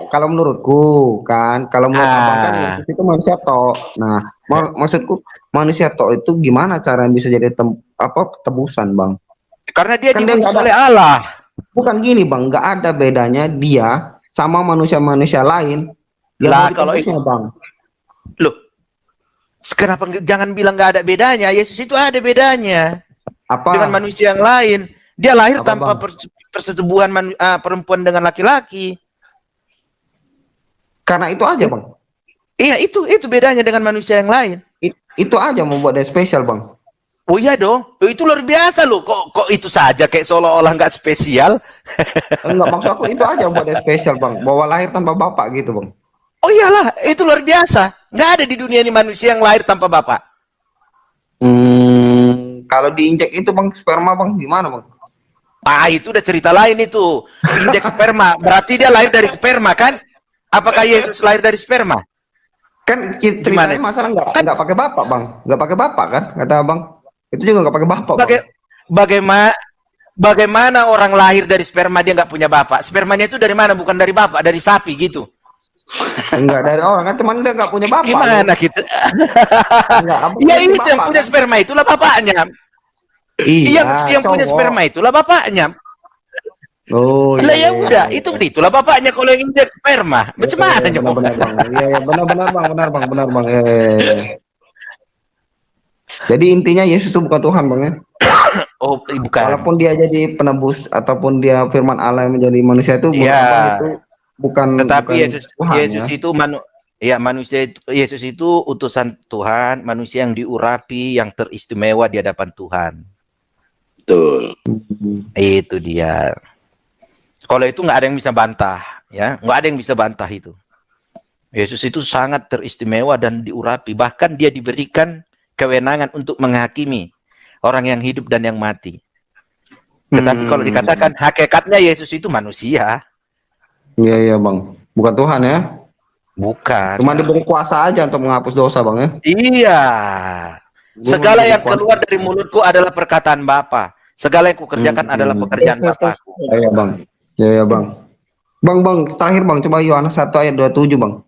kalau menurutku kan, kalau menurut abang kan Yesus itu manusia toh. Nah maksudku manusia toh itu gimana cara bisa jadi tebusan bang? Karena dia kan diutus oleh Allah. Bukan gini bang, nggak ada bedanya dia sama manusia-manusia lain yang lah kalau itu bang. Loh, kenapa jangan bilang nggak ada bedanya? Yesus itu ada bedanya. Apa? Dengan manusia yang lain. Dia lahir tanpa persetubuhan perempuan dengan laki-laki. Karena itu aja bang. Iya, itu bedanya dengan manusia yang lain. Itu aja membuat dia spesial bang. Oh iya dong, itu luar biasa loh. Kok itu saja kayak seolah-olah nggak spesial? Enggak, maksud aku itu aja membuat dia spesial bang. Bahwa lahir tanpa bapak gitu bang. Oh iyalah, itu luar biasa. Nggak ada di dunia ini manusia yang lahir tanpa bapak. Kalau diinjek itu bang sperma bang, gimana bang? Itu udah cerita lain itu. Injek sperma, berarti dia lahir dari sperma kan? Apakah Yesus lahir dari sperma? Kan ceritanya masalah nggak pakai bapak bang, nggak pakai bapak kan, kata abang. Itu juga nggak pakai bapak. Bagaimana orang lahir dari sperma dia nggak punya bapak? Spermanya itu dari mana? Bukan dari bapak, dari sapi gitu. Enggak dari orang kan, cuman dia nggak punya bapak. Gimana gitu? Ya itu yang punya sperma itulah bapaknya. Iya, yang punya sperma itulah bapaknya. Oh iya. Lah ya udah, itulah bapaknya kalau yang injek sperma. Macam mana ya, benar bang. Jadi intinya Yesus itu bukan Tuhan bang ya? Oh bukan. Walaupun dia jadi penebus ataupun dia firman Allah yang menjadi manusia itu, itu bukan. Tetapi bukan Yesus Tuhan, itu manusia itu, Yesus itu utusan Tuhan, manusia yang diurapi, yang teristimewa di hadapan Tuhan. Betul. Itu dia. Kalau itu nggak ada yang bisa bantah, ya, nggak ada yang bisa bantah itu. Yesus itu sangat teristimewa dan diurapi, bahkan dia diberikan kewenangan untuk menghakimi orang yang hidup dan yang mati. Tetapi kalau dikatakan hakikatnya Yesus itu manusia. Iya bang, bukan Tuhan ya? Bukan. Cuma diberi kuasa aja untuk menghapus dosa bang ya? Iya. Segala yang keluar dari mulutku adalah perkataan Bapa. Segala yang kukerjakan adalah pekerjaan Bapakku. Iya bang. Ya bang. Bang, terakhir bang, coba Yohanes 1 ayat 27 bang.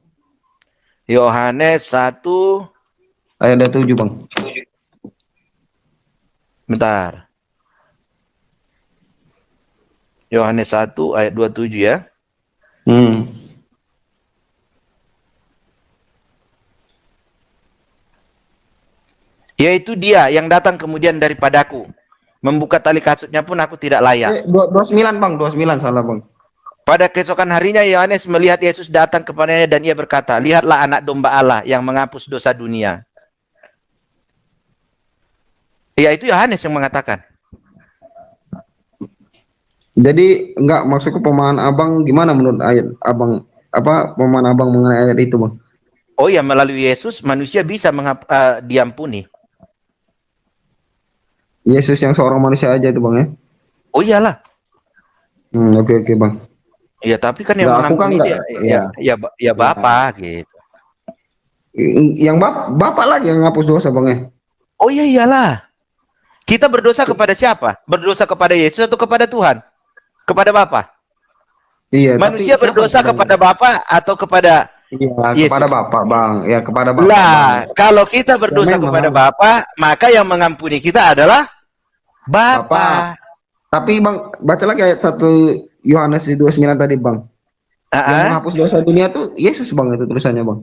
Yohanes 1 ayat 27 bang. Bentar. Yohanes 1 ayat 27 ya. Yaitu dia yang datang kemudian daripadaku. Membuka tali kasutnya pun aku tidak layak. 29 bang, 29 salah bang. Pada keesokan harinya Yohanes melihat Yesus datang kepadanya dan ia berkata, lihatlah anak domba Allah yang menghapus dosa dunia. Ya, itu Yohanes yang mengatakan. Jadi enggak, maksudku pemahaman abang gimana menurut ayat abang, apa pemahaman abang mengenai ayat itu bang? Oh ya, melalui Yesus manusia bisa diampuni. Yesus yang seorang manusia aja itu bang ya? Oh iyalah. Oke bang. Iya, tapi kan yang Nggak, aku kan mengampuni nggak, dia, ya Bapa gitu. Yang bapak lagi yang ngapus dosa bang ya? Oh iya iyalah. Kita berdosa kepada siapa? Berdosa kepada Yesus atau kepada Tuhan? Kepada Bapa. Iya. Manusia tapi berdosa siapa, kepada Bapa atau kepada Iya, kepada Yesus? bapak bang. Ya kepada bapak. Lah, Bang. kalau kita berdosa memang. kepada Bapa, maka yang mengampuni kita adalah Bapa. Bapak. Tapi bang, baca lagi ayat 1 Yohanes 29 tadi bang. Yang menghapus dosa dunia tuh Yesus bang, itu tulisannya bang.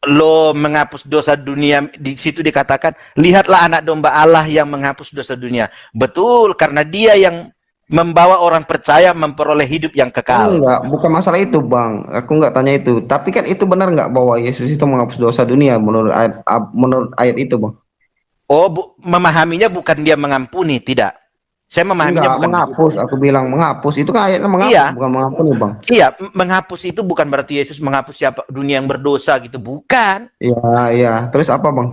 Lo menghapus dosa dunia, di situ dikatakan, lihatlah anak domba Allah yang menghapus dosa dunia. Betul, karena dia yang membawa orang percaya memperoleh hidup yang kekal. Enggak, bukan masalah itu bang. Aku nggak tanya itu. Tapi kan itu benar nggak bahwa Yesus itu menghapus dosa dunia menurut ayat itu bang? Oh, memahaminya bukan dia mengampuni, tidak. Saya memahaminya Enggak, bukan menghapus. Aku bilang menghapus. Itu kan ayatnya menghapus, Iya. bukan mengampuni bang. Iya, menghapus itu bukan berarti Yesus menghapus siapa dunia yang berdosa gitu, bukan. Iya. Terus apa bang?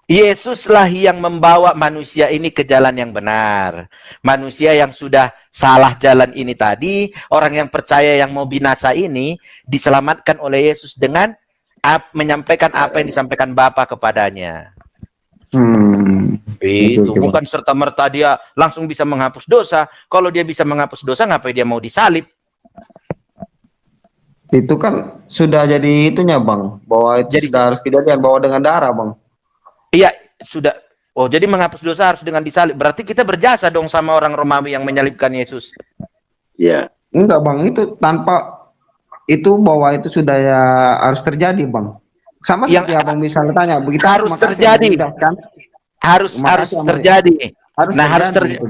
Yesuslah yang membawa manusia ini ke jalan yang benar. Manusia yang sudah salah jalan ini tadi, orang yang percaya yang mau binasa ini, diselamatkan oleh Yesus dengan menyampaikan apa yang disampaikan Bapa kepadanya. Itu Oke, bukan serta-merta dia langsung bisa menghapus dosa. Kalau dia bisa menghapus dosa, ngapain dia mau disalib? Itu kan sudah jadi itunya bang, bahwa itu Jadi sudah harus kejadian bahwa dengan darah bang. Iya, sudah. Oh, jadi menghapus dosa harus dengan disalib. Berarti kita berjasa dong sama orang Romawi yang menyalibkan Yesus. Ya. Enggak bang, itu tanpa itu bahwa itu sudah ya harus terjadi bang. Sama seperti abang misalnya tanya, begitu harus makasih terjadi. Abang menjelaskan. Harus Makasih, terjadi. Harus Nah, terjadi, itu.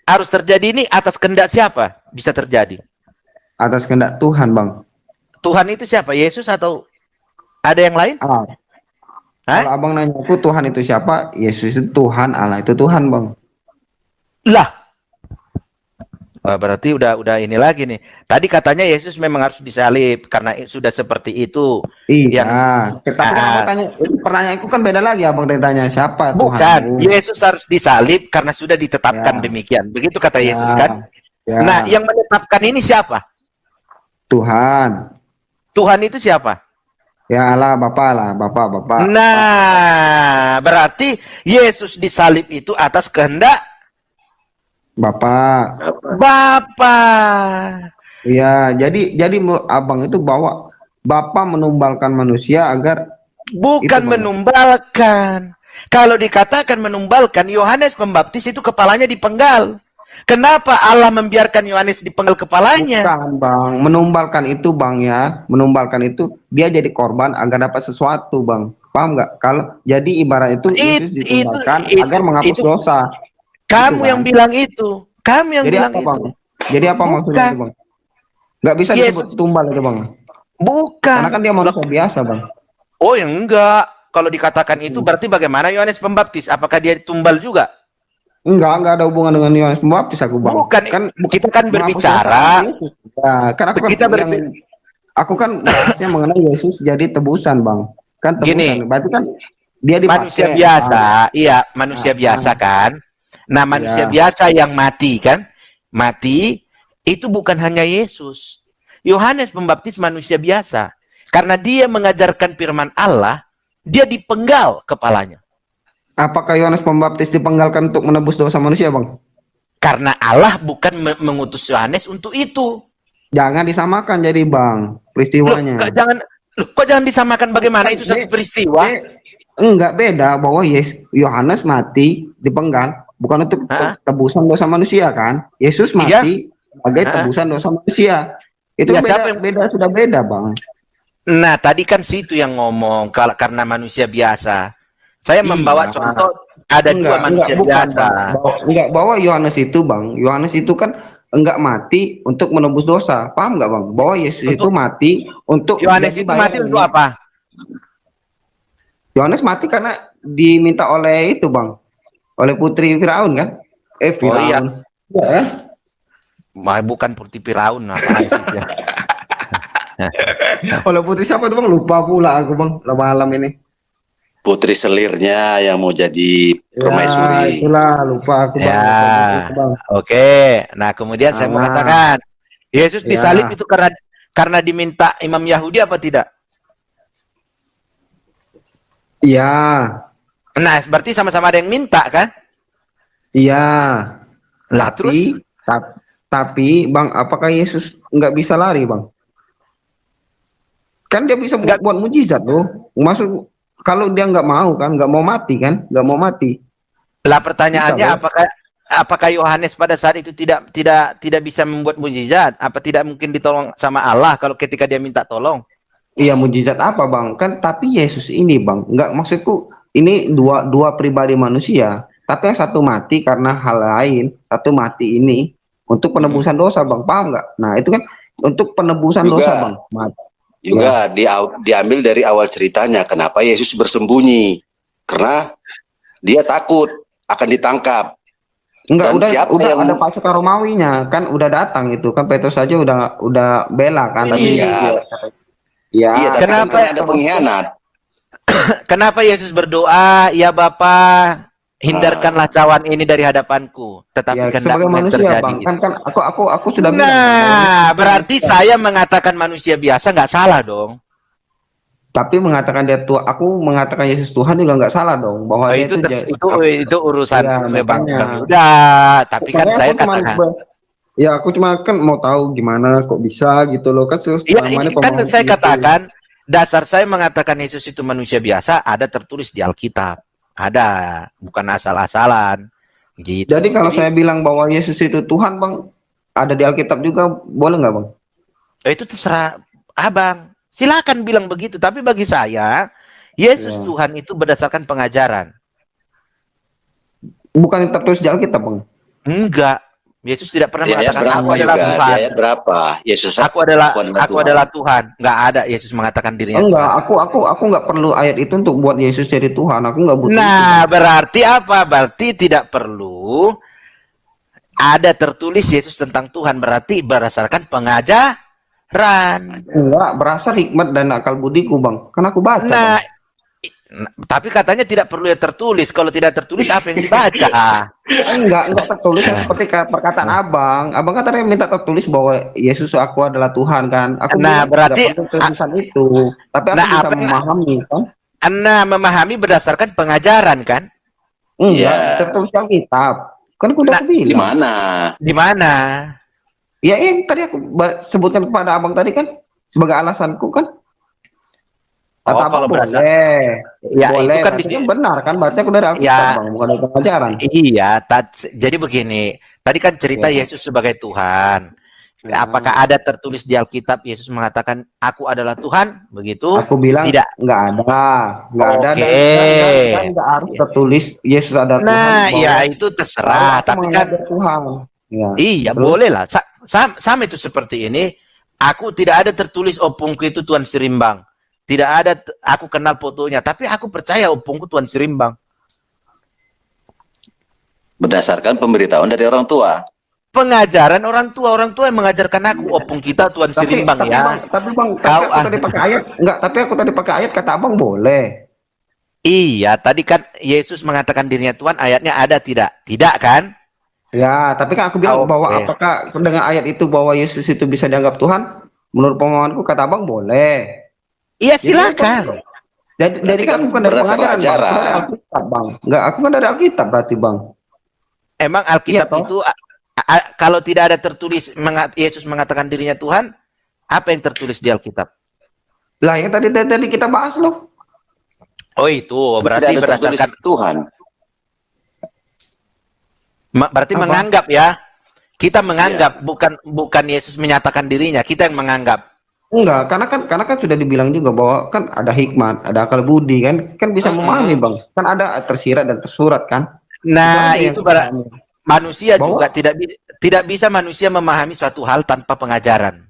harus terjadi ini atas kehendak siapa? Bisa terjadi. Atas kehendak Tuhan bang. Tuhan itu siapa? Yesus atau ada yang lain? Ah. Hah? Kalau abang nanya aku Tuhan itu siapa? Yesus itu Tuhan, Allah itu Tuhan bang. Lah. Wah, berarti udah ini lagi nih. Tadi katanya Yesus memang harus disalib karena sudah seperti itu. Iya. Tapi kan abang tanya, pertanyaanku kan beda lagi abang tanya siapa Tuhan? Bukan, Yesus harus disalib karena sudah ditetapkan Ya. demikian. Begitu kata Ya. Yesus kan? Ya. Nah, yang menetapkan ini siapa? Tuhan. Tuhan itu siapa? Ya Allah, Bapak. Nah, berarti Yesus disalib itu atas kehendak Bapak. Bapa. Iya, jadi menurut abang itu bahwa Bapak menumbalkan manusia agar Bukan Itu, Bang. menumbalkan. Kalau dikatakan menumbalkan, Yohanes Pembaptis itu kepalanya dipenggal. Kenapa Allah membiarkan Yohanes dipenggal kepalanya? bukan bang, menumbalkan itu bang ya, menumbalkan itu dia jadi korban agar dapat sesuatu bang, paham nggak? Kalau jadi ibarat itu Yesus ditumbalkan agar menghapus dosa. Kamu Gitu, yang Bang. bilang itu. Kamu yang Jadi bilang apa itu. bang? Jadi apa maksudnya itu bang? Nggak bisa Yesus. disebut tumbal itu bang, Bukan. karena kan dia manusia biasa bang. Oh, yang enggak. Kalau dikatakan itu berarti bagaimana Yohanes Pembaptis? Apakah dia tumbal juga? Enggak ada hubungan dengan Yohanes Pembaptis aku bang. Bukan, kita kan menghapus berbicara. dosa Yesus. Ya, karena aku Kita kan aku kan bahasnya mengenai Yesus jadi tebusan bang. Kan tebusan. Gini. Berarti kan dia dipakai. Manusia biasa, iya, manusia biasa kan. Nah, manusia biasa yang mati kan, mati itu bukan hanya Yesus. Yohanes Pembaptis manusia biasa. Karena dia mengajarkan firman Allah, dia dipenggal kepalanya. Apakah Yohanes Pembaptis dipenggalkan untuk menebus dosa manusia bang? Karena Allah bukan mengutus Yohanes untuk itu. Jangan disamakan jadi bang peristiwanya. Kok jangan disamakan bagaimana itu satu peristiwa? Enggak, beda bahwa Yohanes mati dipenggal bukan untuk tebusan dosa manusia kan? Yesus mati sebagai tebusan dosa manusia. Itu Ya, sudah beda bang. Nah, tadi kan situ yang ngomong karena manusia biasa. Saya membawa contoh ada dua manusia biasa. Enggak, bahwa Yohanes itu bang, Yohanes itu kan enggak mati untuk menebus dosa. Paham nggak bang? Bahwa Yesus itu mati untuk Yohanes jadi itu mati bayaran. untuk apa? Yohanes mati karena diminta oleh itu bang, oleh putri Firaun kan? Oh iya. Firaun. Ya. Bukan putri Firaun apa sih dia? Oleh putri siapa tuh bang? Lupa pula aku bang, malam ini. Putri selirnya yang mau jadi Ya, permaisuri. itulah lupa aku bang. Ya, Lupa, bang. oke. Nah, kemudian saya mau katakan, Yesus Ya. disalib itu karena diminta imam Yahudi apa tidak? Iya, Nah, berarti sama-sama ada yang minta kan? iya. Lah terus Tapi bang, apakah Yesus nggak bisa lari bang? Kan dia bisa Nggak. buat mujizat loh. Maksud kalau dia nggak mau kan, nggak mau mati kan, nggak mau mati. Lah pertanyaannya Bisa, apakah Yohanes pada saat itu tidak bisa membuat mukjizat? Apa tidak mungkin ditolong sama Allah kalau ketika dia minta tolong? Iya mujizat apa bang? Kan tapi Yesus ini bang, nggak maksudku ini dua pribadi manusia. Tapi yang satu mati karena hal lain, satu mati ini untuk penebusan dosa bang, paham nggak? Nah itu kan untuk penebusan Juga. dosa bang. Juga diambil dari awal ceritanya kenapa Yesus bersembunyi, karena dia takut akan ditangkap. Enggak, Dan siapa udah yang- ada pasukan Romawinya kan udah datang itu kan Petrus saja udah bela kan tapi Iya. ya Iya, tapi kan Kenapa- karena ada pengkhianat. Kenapa Yesus berdoa, ya Bapa, hindarkanlah cawan ini dari hadapanku, tetapi ya kehendakmu sebagai yang manusia terjadi. bang gitu. kan aku sudah bilang Nah, berarti saya mengatakan manusia biasa nggak salah dong. tapi mengatakan dia Tuhan, aku mengatakan Yesus Tuhan juga nggak salah dong bahwa Oh, dia itu urusan Ya, Bang makanya. udah, tapi kan Makanya saya aku cuman katakan. ya aku cuma kan mau tahu gimana kok bisa gitu loh kan Iya, selama ini ini kan pemahaman saya gitu. katakan, dasar saya mengatakan Yesus itu manusia biasa ada tertulis di Alkitab. Ada, bukan asal-asalan. Gitu. Jadi kalau saya bilang bahwa Yesus itu Tuhan bang, ada di Alkitab juga boleh nggak bang? Itu terserah abang. Silakan bilang begitu. Tapi bagi saya, Yesus Ya. Tuhan itu berdasarkan pengajaran. Bukan tertulis di Alkitab bang? Enggak. Yesus tidak pernah Di ayat mengatakan berapa aku adalah juga? Di Tuhan. ayat berapa? Yesus Aku adalah Tuhan. Tuhan. Enggak ada Yesus mengatakan dirinya Enggak, Tuhan. aku nggak perlu ayat itu untuk buat Yesus jadi Tuhan. Aku nggak butuh itu. Nah, berarti apa? Berarti tidak perlu ada tertulis Yesus tentang Tuhan. Berarti berdasarkan pengajaran. Enggak, berasal hikmat dan akal budiku bang. Kan aku baca. Nah, Bang. tapi katanya tidak perlu ya tertulis. Kalau tidak tertulis apa yang dibaca? Enggak tertulis kan seperti perkataan abang. Abang kan tadi minta tertulis bahwa Yesus aku adalah Tuhan kan. Aku Nah, bilang berarti- tidak perlu tulisan itu. Tapi aku Nah, bisa apa- memahami kan. Anda memahami berdasarkan pengajaran kan? Enggak, Iya. tertulis Alkitab. Kan aku udah Nah, aku bilang. Di mana? Di mana? Ya yang tadi aku sebutkan kepada abang tadi kan sebagai alasanku kan. Kata Oh, abang kalau berdasar- boleh. Ya, boleh. itu kan Berarti di- kan benar kan. Berarti aku dari Alkitab Ya. bang, bukan dari pengajaran. Iya, jadi begini. Tadi kan cerita Ya. Yesus sebagai Tuhan. Ya. Apakah ada tertulis di Alkitab Yesus mengatakan aku adalah Tuhan? Begitu? Aku bilang Tidak. nggak ada Oke. dan nggak harus tertulis Yesus ada Tuhan. Nah, bahwa ya itu terserah. kalau aku Tapi kan mengajar Tuhan. Ya. iya, Terus? boleh lah. Sama itu seperti ini. Aku tidak ada tertulis opungku itu Tuan Sirimbang. Tidak ada, aku kenal fotonya. Tapi aku percaya opungku Tuan Sirimbang. Berdasarkan pemberitahuan dari orang tua. Pengajaran orang tua yang mengajarkan aku opung kita Tuan Sirimbang ya. Bang, Kau, aku tadi pakai ayat enggak, tapi aku tadi pakai ayat kata abang boleh. Iya, tadi kan Yesus mengatakan dirinya Tuhan, ayatnya ada tidak? Tidak kan? Ya, tapi kan aku bilang Oke. bahwa apakah dengan ayat itu bahwa Yesus itu bisa dianggap Tuhan? Menurut pemahamanku kata abang boleh. Iya, Jadi silakan. Jadi Berarti kan kan bukan dari berdasar pengajaran, Bang. ajaran. Aku dari Alkitab, Bang. Enggak, aku kan dari Alkitab berarti, Bang. Emang Alkitab Iya, toh. itu kalau tidak ada tertulis Yesus mengatakan dirinya Tuhan, apa yang tertulis di Alkitab? Lah, yang tadi kita bahas loh. Oh itu berarti Tidak ada tertulis berdasarkan Tuhan. berarti Apa? menganggap ya. Kita menganggap bukan Yesus menyatakan dirinya, kita yang menganggap. Enggak, karena kan sudah dibilang juga bahwa kan ada hikmat, ada akal budi kan bisa memahami, Bang. Kan ada tersirat dan tersurat kan. Nah, aja yang itu kita pahami. Manusia Bahwa- juga tidak bisa manusia memahami suatu hal tanpa pengajaran.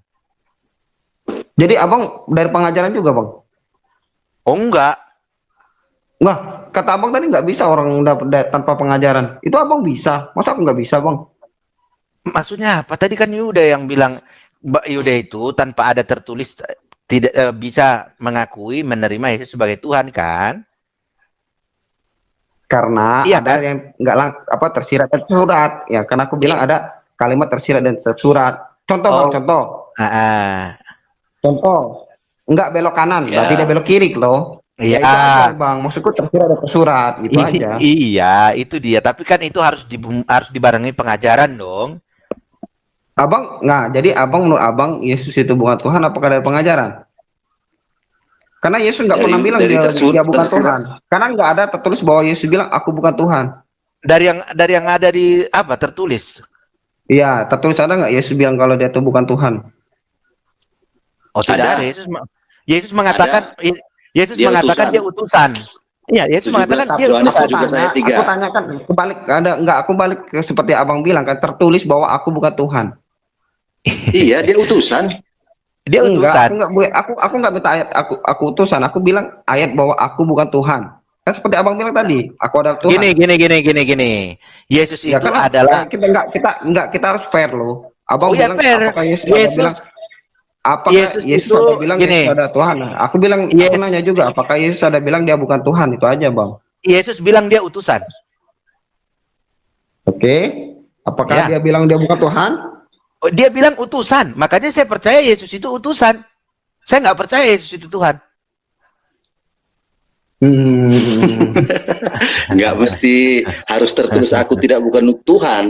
Jadi abang dari pengajaran juga bang? Oh enggak, Nah, kata abang tadi nggak bisa orang tanpa pengajaran. Itu abang bisa, masa aku nggak bisa bang? maksudnya apa? Tadi kan Yuda yang bilang, Mbak Yuda itu tanpa ada tertulis tidak bisa mengakui menerima Yesus sebagai Tuhan kan? Karena Iya ada kan? yang nggak tersirat dan tersurat. Ya, karena aku bilang ada kalimat tersirat dan tersurat. Contoh bang, Oh, contoh. ah, Contoh, nggak belok kanan, Ya. berarti dia belok kiri loh. Ya iya. itu aja bang, maksudku tersirat dan tersurat, gitu aja. Iya, itu dia. Tapi kan itu harus dibarengi pengajaran dong. Abang, nah jadi abang menurut abang Yesus itu bukan Tuhan, apakah dari pengajaran? Karena Yesus nggak pernah bilang dia bukan Tuhan. Karena nggak ada tertulis bahwa Yesus bilang aku bukan Tuhan. Dari yang ada di apa tertulis. Iya, tertulis ada nggak Yesus bilang kalau dia itu bukan Tuhan? Oh, tidak Ada. ada. Yesus mengatakan Yesus Dia mengatakan utusan. dia utusan. Iya, Yesus 17 mengatakan dia Yohanes utusan. 17 ayat 3. Aku tanyakan kebalik, ada nggak? Aku balik ke seperti abang bilang kan tertulis bahwa aku bukan Tuhan. Iya, dia utusan. Dia Enggak, utusan. aku nggak minta ayat aku utusan. Aku bilang ayat bahwa aku bukan Tuhan. Kan seperti abang bilang tadi, aku adalah Tuhan. Gini. Yesus Ya itu kan adalah kita harus fair loh. Abang Oh ya, bilang fair. apakah Yesus ada bilang apakah Yesus Yesus itu ada bilang gini. Yesus ada Tuhan? Nah, aku bilang aku Yes. nanya juga apakah Yesus ada bilang dia bukan Tuhan, itu aja bang. Yesus bilang dia utusan. Oke, apakah Ya. dia bilang dia bukan Tuhan? Oh, dia bilang utusan. Makanya saya percaya Yesus itu utusan. Saya nggak percaya Yesus itu Tuhan. Nggak mesti harus tertulis aku tidak bukan Tuhan.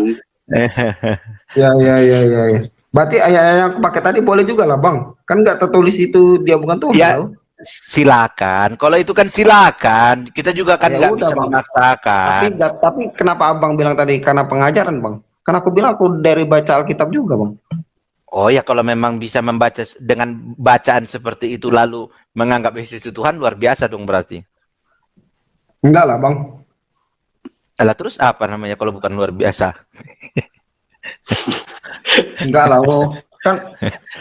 Ya. Berarti ayat yang aku pakai tadi boleh juga lah bang. Kan nggak tertulis itu dia bukan Tuhan. Ya, Tahu? silakan. Kalau itu kan silakan. Kita juga kan Ya nggak udah, bisa Bang. memaksakan. Tapi kenapa abang bilang tadi karena pengajaran bang? Karena aku bilang aku dari baca Alkitab juga bang. Oh ya, kalau memang bisa membaca dengan bacaan seperti itu lalu menganggap Yesus itu Tuhan, luar biasa dong berarti. Enggak lah bang. Lah terus apa namanya kalau bukan luar biasa? Enggak lah, oh. Kan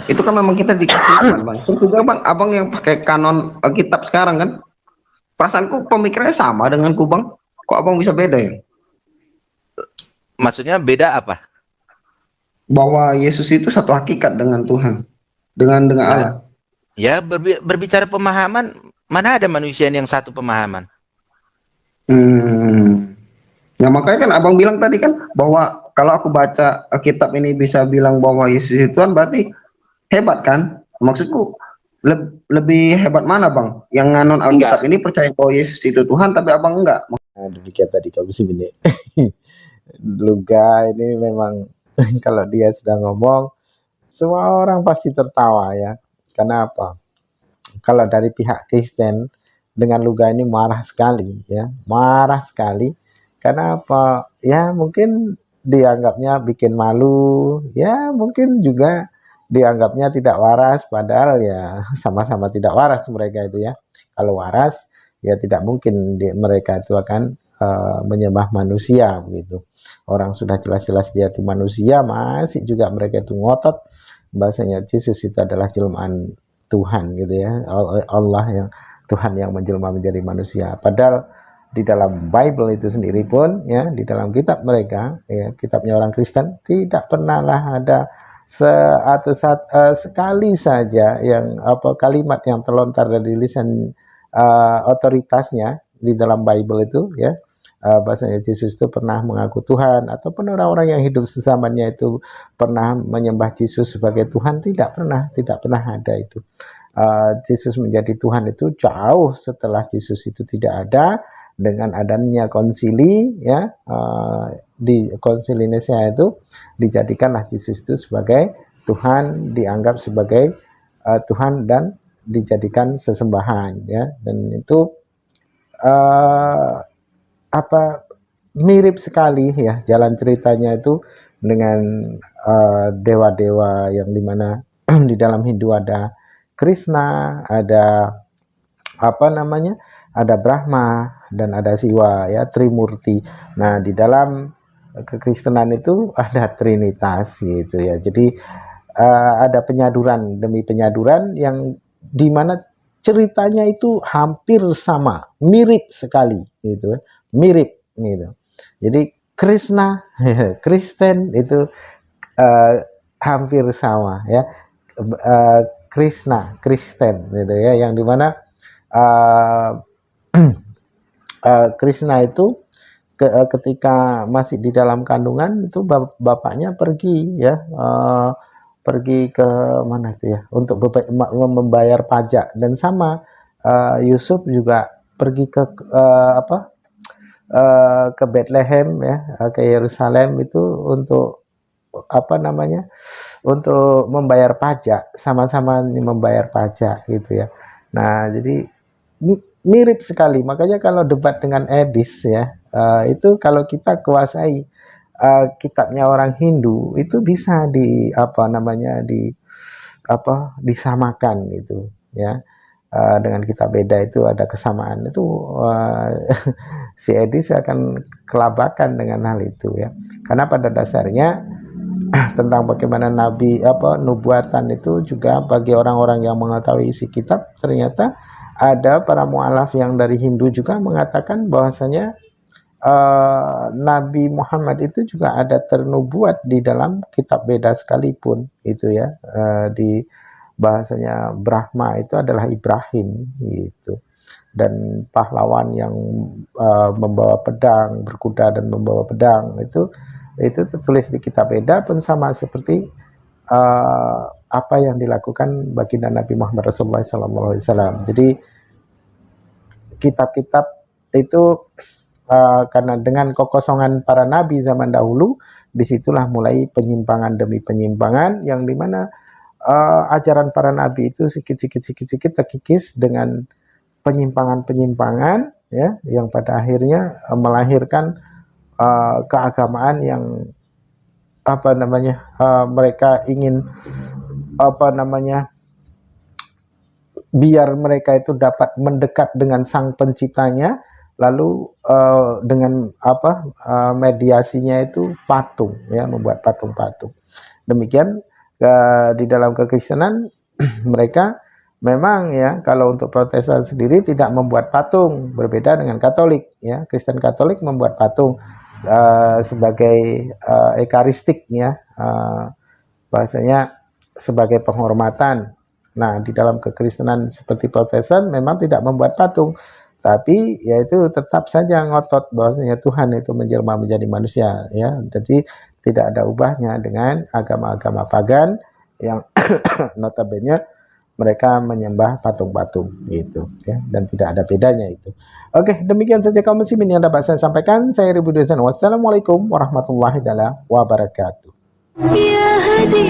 itu kan memang kita dikasih iman, bang. Terus juga bang, abang yang pakai kanon kitab sekarang kan, perasaanku pemikirannya sama denganku bang. Kok abang bisa beda ya? Maksudnya beda apa? Bahwa Yesus itu satu hakikat dengan Tuhan, dengan Ya. Allah. Ya, berbicara pemahaman, mana ada manusia yang satu pemahaman? Ya makanya kan abang bilang tadi kan bahwa kalau aku baca kitab ini bisa bilang bahwa Yesus itu Tuhan, berarti hebat kan? Maksudku lebih hebat mana bang? Yang nganon Alkitab ini percaya bahwa Yesus itu Tuhan, tapi abang enggak. Nah, demikian tadi Kak Bisi ini. Luga ini memang kalau dia sudah ngomong, semua orang pasti tertawa ya. Kenapa? Kalau dari pihak Kristen dengan Luga ini marah sekali ya, marah sekali. Karena apa? Ya mungkin dianggapnya bikin malu, ya mungkin juga dianggapnya tidak waras, padahal ya sama-sama tidak waras mereka itu ya. Kalau waras ya tidak mungkin mereka itu akan menyembah manusia begitu. Orang sudah jelas-jelas dia itu manusia, masih juga mereka itu ngotot bahasanya Yesus itu adalah jelmaan Tuhan gitu ya, Allah yang Tuhan yang menjelma menjadi manusia. Padahal di dalam Bible itu sendiri pun ya, di dalam kitab mereka ya, kitabnya orang Kristen, tidak pernahlah ada sekali saja yang kalimat yang terlontar dari lisan otoritasnya di dalam Bible itu ya, bahasanya Yesus itu pernah mengaku Tuhan, ataupun orang-orang yang hidup sesamanya itu pernah menyembah Yesus sebagai Tuhan. Tidak pernah ada itu. Yesus menjadi Tuhan itu jauh setelah Yesus itu tidak ada. Dengan adanya konsili ya, di konsili Nicea itu dijadikanlah Yesus itu sebagai Tuhan, dianggap sebagai Tuhan dan dijadikan sesembahan ya. Dan itu mirip sekali ya jalan ceritanya itu dengan dewa-dewa yang dimana di dalam Hindu ada Krishna, ada ada Brahma dan ada Siwa ya, Trimurti. Nah, di dalam kekristenan itu ada trinitas gitu ya. Jadi ada penyaduran demi penyaduran yang dimana ceritanya itu hampir sama, mirip sekali gitu, mirip gitu. Jadi Krishna, Kristen itu hampir sama ya. Krishna, Kristen gitu ya, yang dimana Krishna itu ketika masih di dalam kandungan itu bapaknya pergi ya, pergi ke mana itu ya untuk membayar pajak, dan sama Yusuf juga pergi ke ke Bethlehem ya, ke Yerusalem itu untuk untuk membayar pajak, sama-sama membayar pajak gitu ya. Nah, jadi mirip sekali. Makanya kalau debat dengan Edis ya, itu kalau kita kuasai kitabnya orang Hindu, itu bisa disamakan gitu ya. Dengan kitab beda itu ada kesamaan itu, si Edis akan kelabakan dengan hal itu ya. Karena pada dasarnya tentang bagaimana nubuatan itu juga bagi orang-orang yang mengetahui isi kitab, ternyata ada para mu'alaf yang dari Hindu juga mengatakan bahwasanya Nabi Muhammad itu juga ada ternubuat di dalam kitab beda sekalipun itu ya. Di bahasanya Brahma itu adalah Ibrahim gitu, dan pahlawan yang membawa pedang, berkuda dan membawa pedang itu tertulis di kitab beda pun sama seperti apa yang dilakukan baginda Nabi Muhammad Rasulullah SAW. Jadi kitab-kitab itu karena dengan kekosongan para nabi zaman dahulu, disitulah mulai penyimpangan demi penyimpangan, yang dimana ajaran para nabi itu sedikit terkikis dengan penyimpangan-penyimpangan ya, yang pada akhirnya melahirkan keagamaan yang mereka ingin biar mereka itu dapat mendekat dengan sang penciptanya, lalu dengan mediasinya itu patung ya, membuat patung-patung. Demikian di dalam kekristenan mereka memang ya, kalau untuk Protestan sendiri tidak membuat patung, berbeda dengan Katolik ya. Kristen Katolik membuat patung sebagai ekaristik ya, bahasanya sebagai penghormatan. Nah, di dalam kekristenan seperti Protestan memang tidak membuat patung, tapi yaitu tetap saja ngotot bahwasanya Tuhan itu menjelma menjadi manusia ya. Jadi tidak ada ubahnya dengan agama-agama pagan yang notabene mereka menyembah patung-patung gitu ya, dan tidak ada bedanya itu. Oke, demikian saja kaum muslimin yang dapat saya sampaikan. Saya Ribu Dosen. Wassalamualaikum warahmatullahi wabarakatuh. Ya Hadi